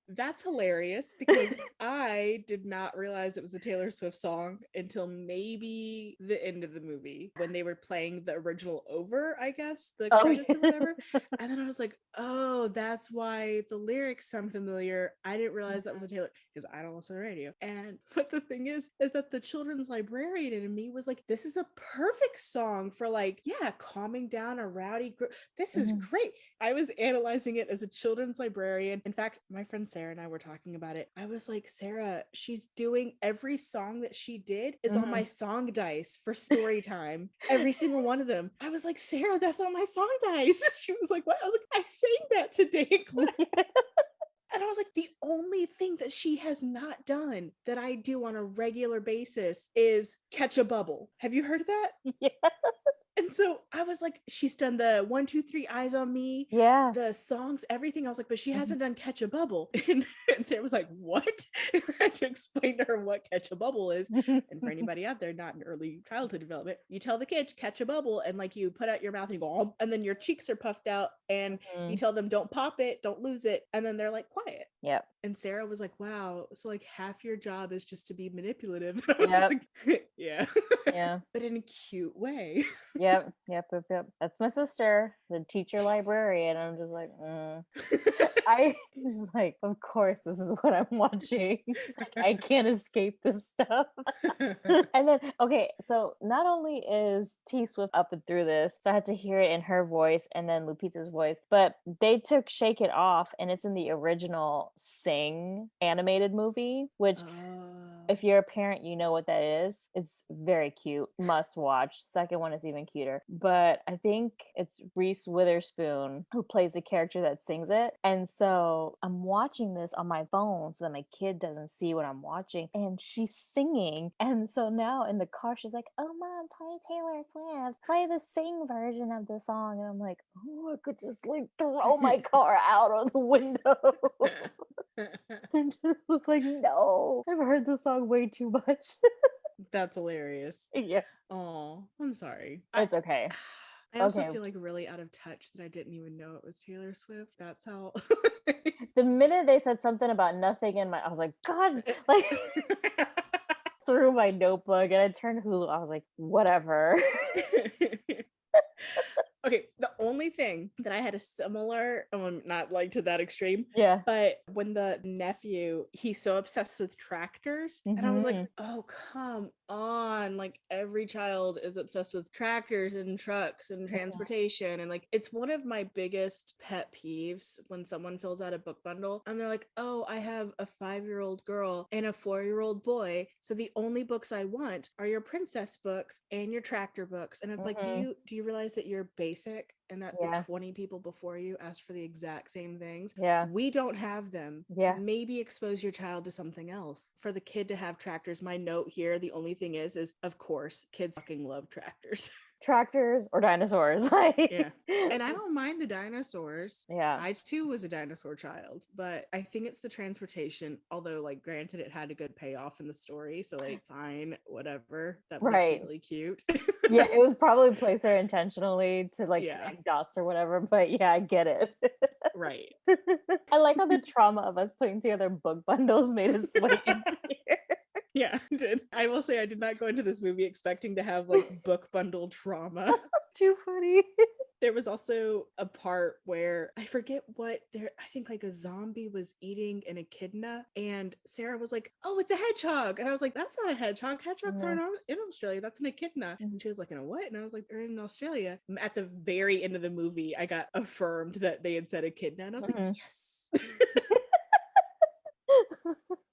That's hilarious because I did not realize it was a Taylor Swift song until maybe the end of the movie when they were playing the original over, I guess, the credits or whatever. And then I was like, oh, that's why the lyrics sound familiar. I didn't realize that was a Taylor because I don't listen to radio. And but the thing is that the children's librarian in me was like, this is a perfect song for like, yeah, calming down a rowdy group. This is great. I was analyzing it as a children's librarian. In fact, my friend Sarah and I were talking about it. I was like, Sarah, she's doing every song that she did is on my song dice for story time. Every single one of them. I was like, Sarah, that's on my song dice. She was like, what? I was like, I sang that today in class. And I was like, the only thing that she has not done that I do on a regular basis is catch a bubble. Have you heard of that? Yeah. And so I was like, she's done the 1, 2, 3 eyes on me, Yeah. the songs, everything. I was like, but she Mhm. hasn't done Catch a Bubble. And Sarah was like, what? And I had to explain to her what Catch a Bubble is. And for anybody out there not in early childhood development, you tell the kids catch a bubble, and like you put out your mouth and you go, "Oh," and then your cheeks are puffed out, and you Mhm. tell them don't pop it, don't lose it, and then they're like quiet. Yep. And Sarah was like, wow, so like half your job is just to be manipulative. And I was Yep. like, yeah. Yeah. But in a cute way. Yep. Yep. Yep. Yep. That's my sister, the teacher librarian. I'm just like, I was just like, of course, this is what I'm watching. Like, I can't escape this stuff. And then, okay, so not only is T Swift up and through this, so I had to hear it in her voice and then Lupita's voice, but they took Shake It Off and it's in the original Sing animated movie, which if you're a parent, you know what that is. It's very cute. Must watch. Second one is even cuter. But I think it's Reese Witherspoon who plays the character that sings it. And so I'm watching this on my phone so that my kid doesn't see what I'm watching. And she's singing. And so now in the car, she's like, oh, Mom, play Taylor Swift. Play the sing version of the song. And I'm like, oh, I could just like throw my car out of the window. And just was like, no, I've heard this song way too much. That's hilarious. Yeah. Oh, I'm sorry. It's okay. I also Okay. feel like really out of touch that I didn't even know it was Taylor Swift. That's how. The minute they said something about nothing in my, I was like, God, like through my notebook and I turned Hulu. I was like, whatever. Okay, the only thing that I had a similar, not like to that extreme, Yeah. but when the nephew, he's so obsessed with tractors, and I was like, oh, come on. Like, every child is obsessed with tractors and trucks and transportation. And like, it's one of my biggest pet peeves when someone fills out a book bundle and they're like, oh, I have a 5-year-old girl and a 4-year-old boy. So the only books I want are your princess books and your tractor books. And it's like, do you realize that you're basic and that the 20 people before you asked for the exact same things? Yeah. We don't have them. Yeah. Maybe expose your child to something else. For the kid to have tractors, my note here, the only thing is of course, kids fucking love tractors. Tractors or dinosaurs. Like, yeah. And I don't mind the dinosaurs. Yeah. I too was a dinosaur child, but I think it's the transportation. Although, like, granted, it had a good payoff in the story. So, like, fine, whatever. That was actually really cute. Yeah, it was probably placed there intentionally to like connect dots or whatever. But yeah, I get it. Right. I like how the trauma of us putting together book bundles made its way in here. Yeah, I did. I will say I did not go into this movie expecting to have like book bundle trauma. Too funny. There was also a part where I forget what I think like a zombie was eating an echidna, and Sarah was like, oh, it's a hedgehog. And I was like, that's not a hedgehog. Hedgehogs aren't in Australia. That's an echidna. And she was like, in a what? And I was like, they're in Australia. At the very end of the movie, I got affirmed that they had said echidna. And I was like, yes.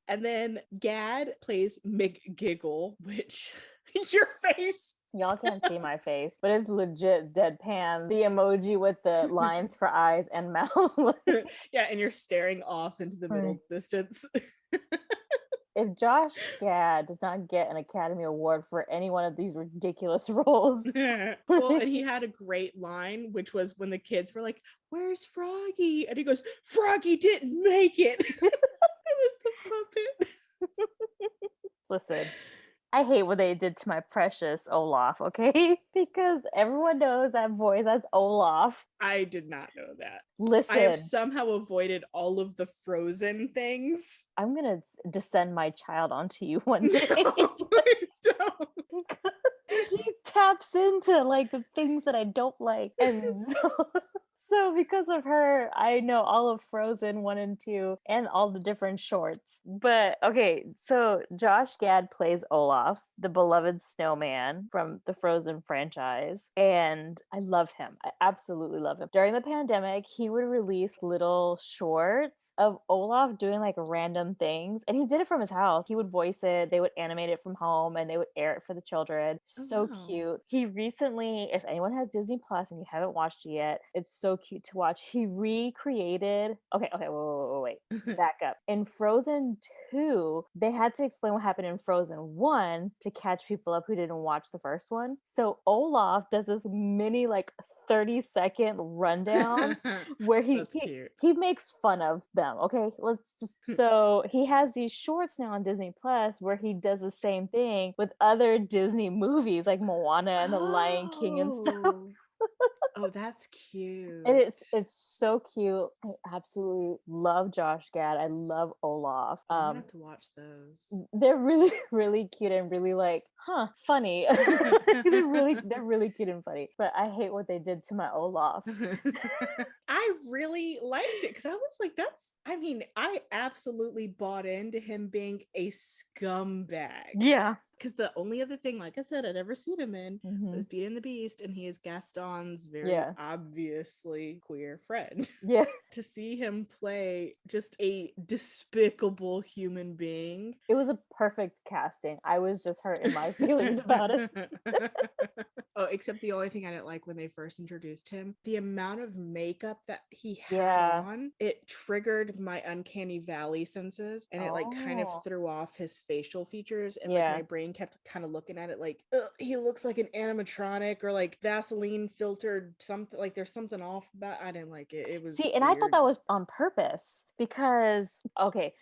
And then Gad plays McGiggle, which your face. Y'all can't see my face, but it's legit deadpan. The emoji with the lines for eyes and mouth. Yeah, and you're staring off into the middle distance. If Josh Gad does not get an Academy Award for any one of these ridiculous roles. Well, and he had a great line, which was when the kids were like, where's Froggy? And he goes, Froggy didn't make it. It was the puppet. Listen, I hate what they did to my precious Olaf, okay? Because everyone knows that voice as Olaf. I did not know that. Listen. I have somehow avoided all of the Frozen things. I'm going to descend my child onto you one day. No, please don't. He taps into like the things that I don't like. And so because of her, I know all of Frozen 1 and 2 and all the different shorts. But okay, so Josh Gad plays Olaf, the beloved snowman from the Frozen franchise. And I love him. I absolutely love him. During the pandemic, he would release little shorts of Olaf doing like random things. And he did it from his house. He would voice it, they would animate it from home, and they would air it for the children. So cute. He recently, if anyone has Disney Plus and you haven't watched it yet, it's so cute to watch. He recreated. Okay, wait. Back up. In Frozen 2, they had to explain what happened in Frozen 1 to catch people up who didn't watch the first one. So Olaf does this mini like 30-second rundown where That's cute. he makes fun of them. Okay, let's just so he has these shorts now on Disney Plus where he does the same thing with other Disney movies like Moana and The Lion King and stuff. Oh. Oh, that's cute. And it's so cute. I absolutely love Josh Gad. I love Olaf. I'm gonna have to watch those. They're really really cute and really like funny. they're really cute and funny. But I hate what they did to my Olaf. I really liked it because I was like, I absolutely bought into him being a scumbag. Yeah. Because the only other thing, like I said, I'd ever seen him in Mhm. was Beauty and the Beast, and he is Gaston's very Yeah. obviously queer friend. Yeah. To see him play just a despicable human being. It was a perfect casting. I was just hurt in my feelings about it. Oh, except the only thing I didn't like when they first introduced him, the amount of makeup that he had Yeah. on, it triggered my uncanny valley senses, and it like kind Oh. of threw off his facial features, and Yeah. like my brain kept kind of looking at it like, "Ugh, he looks like an animatronic or like Vaseline filtered something, like there's something off about." I didn't like it. It was See, and I thought weird. that was on purpose because, okay,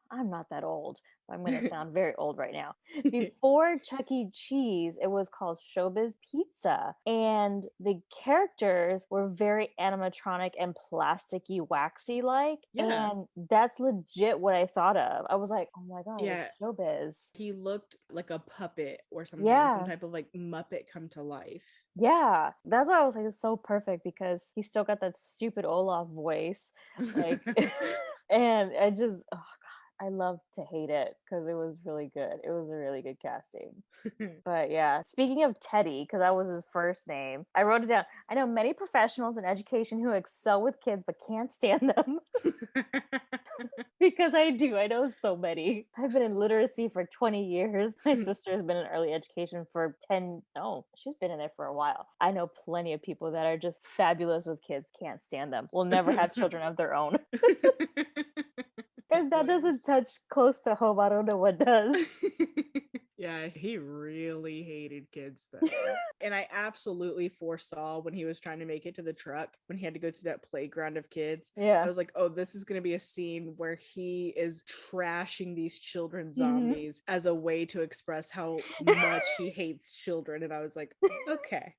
I'm not that old. I'm going to sound very old right now. Before Chuck E. Cheese, it was called Showbiz Pizza. And the characters were very animatronic and plasticky, waxy like. Yeah. And that's legit what I thought of. I was like, oh my God, Yeah. it's Showbiz. He looked like a puppet or something, Yeah. some type of like Muppet come to life. Yeah, that's why I was like, it's so perfect because he still got that stupid Olaf voice. Like, and I just, oh God, I love to hate it because it was really good. It was a really good casting. But yeah, speaking of Teddy, because that was his first name, I wrote it down. I know many professionals in education who excel with kids but can't stand them. Because I do. I know so many. I've been in literacy for 20 years. My sister has been in early education for 10. No, she's been in there for a while. I know plenty of people that are just fabulous with kids, can't stand them, will never have children of their own. If that doesn't touch close to home, I don't know what does. Yeah, he really hated kids though. And I absolutely foresaw when he was trying to make it to the truck, when he had to go through that playground of kids. Yeah. I was like, oh, this is going to be a scene where he is trashing these children Mhm. zombies as a way to express how much he hates children. And I was like, okay.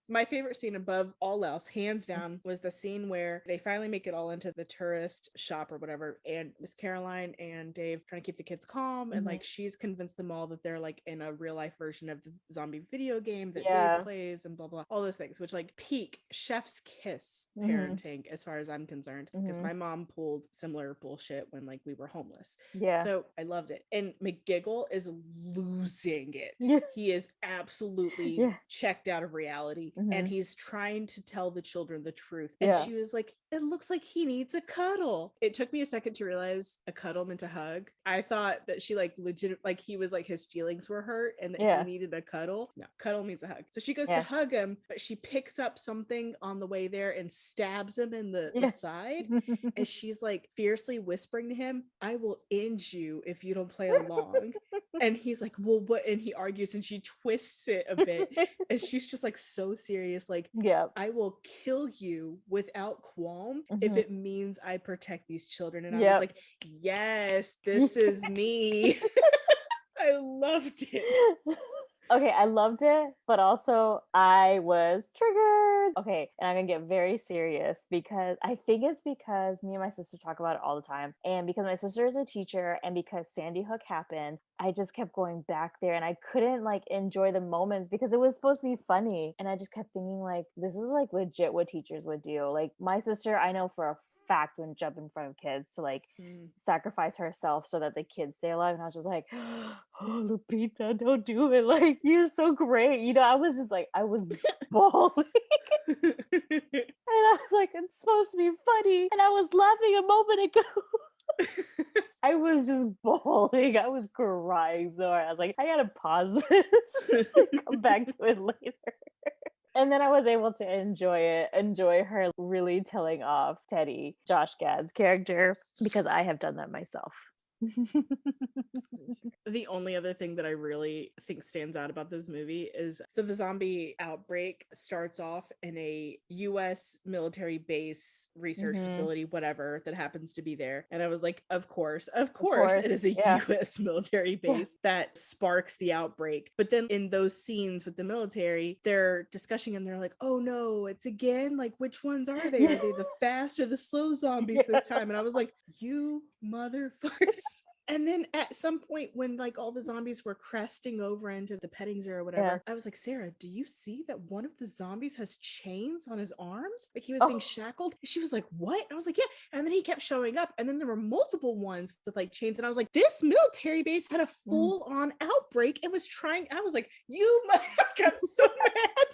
My favorite scene above all else, hands down, was the scene where they finally make it all into the tourist shop or whatever, and Miss Caroline and Dave trying to keep the kids calm, and Mhm. like she's convinced them all that they're like in a real life version of the zombie video game that Yeah. Dave plays, and blah blah, all those things, which like peak chef's kiss Mhm. parenting as far as I'm concerned, because Mhm. my mom pulled similar bullshit when like we were homeless. Yeah. So I loved it. And McGiggle is losing it. Yeah. He is absolutely Yeah. checked out of reality, and Mhm. he's trying to tell the children the truth. And Yeah. she was like, it looks like he needs a cuddle. It took me a second to realize a cuddle meant a hug. I thought that she like legit, like he was like his feelings were hurt and that Yeah. he needed a cuddle. No, cuddle means a hug. So she goes Yeah. to hug him, but she picks up something on the way there and stabs him in the Yeah. side. And she's like fiercely whispering to him, I will end you if you don't play along. And he's like, well, what? And he argues and she twists it a bit. And she's just like so serious, like, Yeah. I will kill you without qualm if Mhm. it means I protect these children. And I Yep. was like, yes, this is me. I loved it. Okay, I loved it, but also I was triggered. Okay, and I'm gonna get very serious because I think it's because me and my sister talk about it all the time. And because my sister is a teacher and because Sandy Hook happened, I just kept going back there and I couldn't like enjoy the moments because it was supposed to be funny. And I just kept thinking, like, this is like legit what teachers would do. Like, my sister, I know for a fact wouldn't jump in front of kids to like sacrifice herself so that the kids stay alive. And I was just like, oh, Lupita, don't do it. Like, you're so great. You know, I was just like, I was bawling. And I was like, it's supposed to be funny. And I was laughing a moment ago. I was just bawling. I was crying so hard. I was like, I gotta pause this. Come back to it later. And then I was able to enjoy her really telling off Teddy, Josh Gad's character, because I have done that myself. The only other thing that I really think stands out about this movie is so the zombie outbreak starts off in a US military base, research Mhm. facility, whatever that happens to be there. And I was like, of course, it course, is a yeah. US military Yeah. base that sparks the outbreak. But then in those scenes with the military, they're discussing and they're like, oh no, it's again, like which ones are they? Are they the fast or the slow zombies this time? And I was like, you motherfuckers. And then at some point when like all the zombies were cresting over into the petting zoo or whatever, Yeah. I was like, Sarah, do you see that one of the zombies has chains on his arms? Like he was being Oh. shackled. And she was like, what? And I was like, yeah. And then he kept showing up. And then there were multiple ones with like chains. And I was like, this military base had a full on outbreak and was trying. I was like, you I got so mad.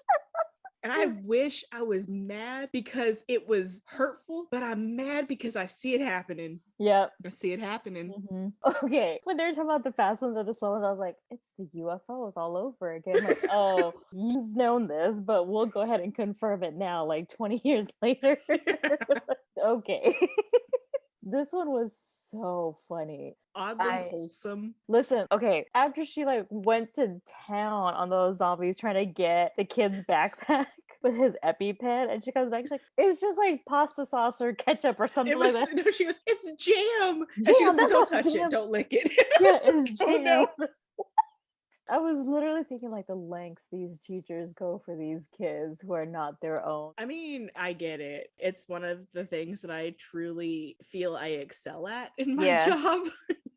And I wish I was mad because it was hurtful, but I'm mad because I see it happening. Yep. I see it happening. Mhm. Okay. When they were talking about the fast ones or the slow ones, I was like, it's the UFOs all over again. Like, oh, you've known this, but we'll go ahead and confirm it now, like 20 years later. Okay. This one was so funny. Oddly wholesome. Listen, okay, after she like went to town on those zombies trying to get the kid's backpack with his EpiPen, and she comes back, she's like, it's just like pasta sauce or ketchup or something It was like that. no, she goes, it's jam. And Jam, she goes, well, that's don't what touch jam- it, don't lick it. Yeah, I was it's like, jam. "Oh, no." I was literally thinking like the lengths these teachers go for these kids who are not their own. I mean, I get it. It's one of the things that I truly feel I excel at in my Yeah. job.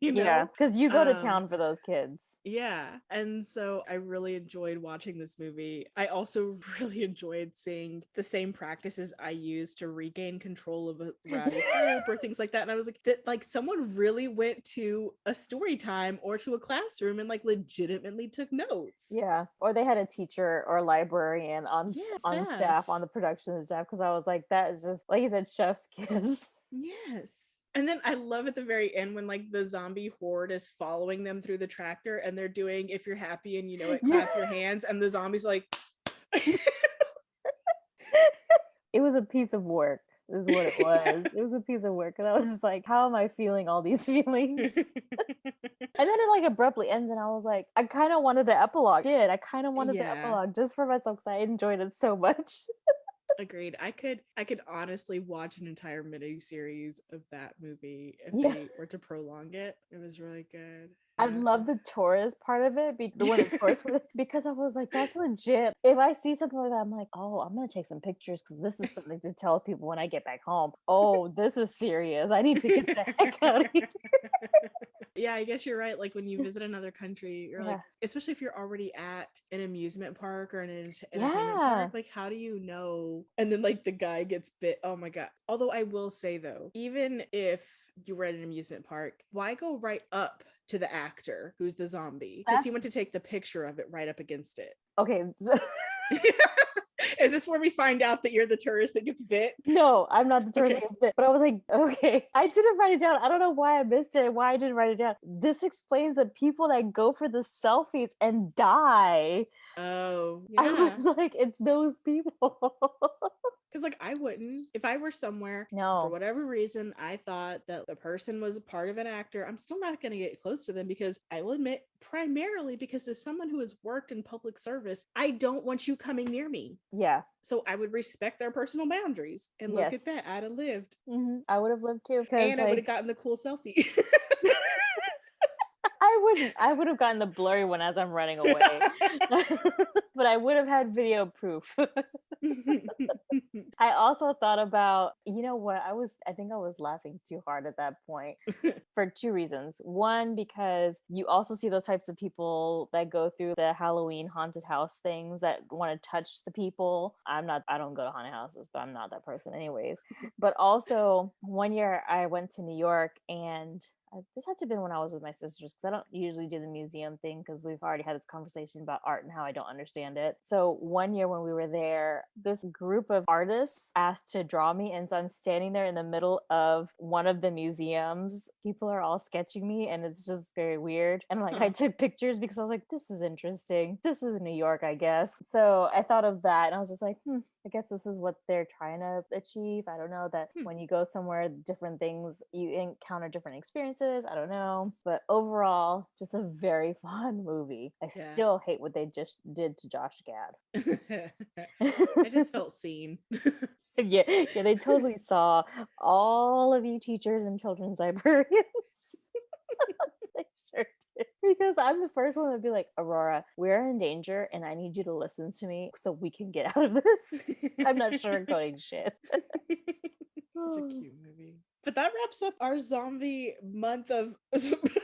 You know? Yeah, because you go to town for those kids. Yeah. And so I really enjoyed watching this movie. I also really enjoyed seeing the same practices I use to regain control of a rowdy group or things like that. And I was like, that like someone really went to a story time or to a classroom and like legitimately took notes. Yeah, or they had a teacher or librarian on on staff on the production staff, because I was like, that is just like you said, chef's kiss. Yes. And then I love at the very end when like the zombie horde is following them through the tractor and they're doing if you're happy and you know it, clap your hands, and the zombie's like It was a piece of work, is what it was. It was a piece of work. And I was just like, how am I feeling all these feelings? And then it like abruptly ends, and I was like, I kind of wanted the epilogue. I kind of wanted the epilogue just for myself because I enjoyed it so much. Agreed. I could honestly watch an entire mini series of that movie if they were to prolong it. It was really good. I love the tourist part of it, the one the tourists were, because I was like, that's legit. If I see something like that, I'm like, oh, I'm gonna take some pictures because this is something to tell people when I get back home. Oh, this is serious. I need to get the heck out of here. Yeah, I guess you're right. Like when you visit another country, you're like, especially if you're already at an amusement park or an entertainment park, like how do you know? And then like the guy gets bit. Oh my God. Although I will say though, even if you were at an amusement park, why go right up to the actor who's the zombie? Because he went to take the picture of it right up against it. Okay. Is this where we find out that you're the tourist that gets bit? No, I'm not the tourist that gets bit. But I was like, okay, I didn't write it down. I don't know why I missed it, why I didn't write it down. This explains the people that go for the selfies and die. Oh, yeah. I was like, it's those people. Because like I wouldn't, if I were somewhere, for whatever reason, I thought that the person was a part of an actor, I'm still not going to get close to them, because I will admit, primarily because as someone who has worked in public service, I don't want you coming near me. Yeah. So I would respect their personal boundaries. And look at that, I'd have lived. I would have lived too. And I would have gotten the cool selfie. I would have gotten the blurry one as I'm running away. But I would have had video proof. I also thought about, you know what, I think I was laughing too hard at that point for two reasons. One, because you also see those types of people that go through the Halloween haunted house things that want to touch the people. I don't go to haunted houses, but I'm not that person anyways. But also one year I went to New York and this had to have been when I was with my sisters because I don't usually do the museum thing because we've already had this conversation about art and how I don't understand it. So one year when we were there, this group of artists asked to draw me. And so I'm standing there in the middle of one of the museums. People are all sketching me and it's just very weird. And like I took pictures because I was like, this is interesting. This is New York, I guess. So I thought of that and I was just like, I guess this is what they're trying to achieve. I don't know that when you go somewhere, different things, you encounter different experiences. I don't know. But overall, just a very fun movie. I still hate what they just did to Josh Gad. I just felt seen. yeah, they totally saw all of you teachers and children's librarians. They sure did. Because I'm the first one to be like, Aurora, we're in danger and I need you to listen to me so we can get out of this. I'm not sugarcoating shit. Such a cute movie. But that wraps up our zombie month of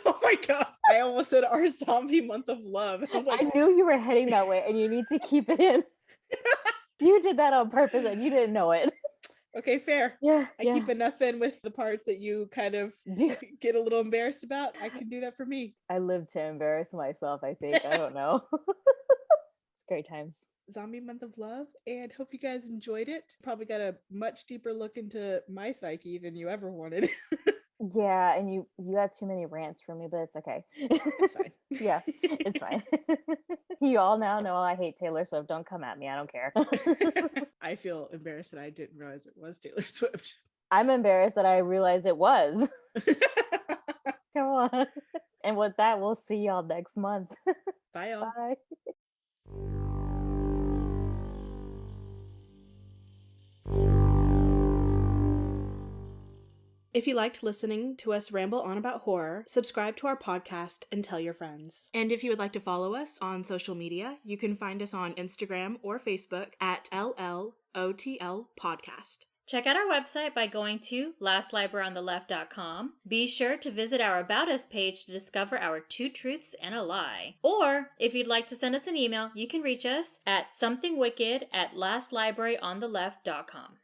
oh my god, I almost said our zombie month of love. I was like, I knew you were heading that way and you need to keep it in. You did that on purpose and you didn't know it. Okay, fair. Yeah. I keep enough in with the parts that you kind of get a little embarrassed about. I can do that for me. I live to embarrass myself, I think. I don't know. It's great times. Zombie month of love, and hope you guys enjoyed it. Probably got a much deeper look into my psyche than you ever wanted. Yeah, and you had too many rants for me, but it's okay. It's fine. Yeah, it's fine. You all now know I hate Taylor Swift. Don't come at me. I don't care. I feel embarrassed that I didn't realize it was Taylor Swift. I'm embarrassed that I realized it was. Come on. And with that, we'll see y'all next month. Bye, y'all. Bye. If you liked listening to us ramble on about horror, subscribe to our podcast and tell your friends. And if you would like to follow us on social media, you can find us on Instagram or Facebook at LLOTL Podcast. Check out our website by going to lastlibraryontheleft.com. Be sure to visit our About Us page to discover our 2 truths and a lie. Or, if you'd like to send us an email, you can reach us at somethingwicked@lastlibraryontheleft.com.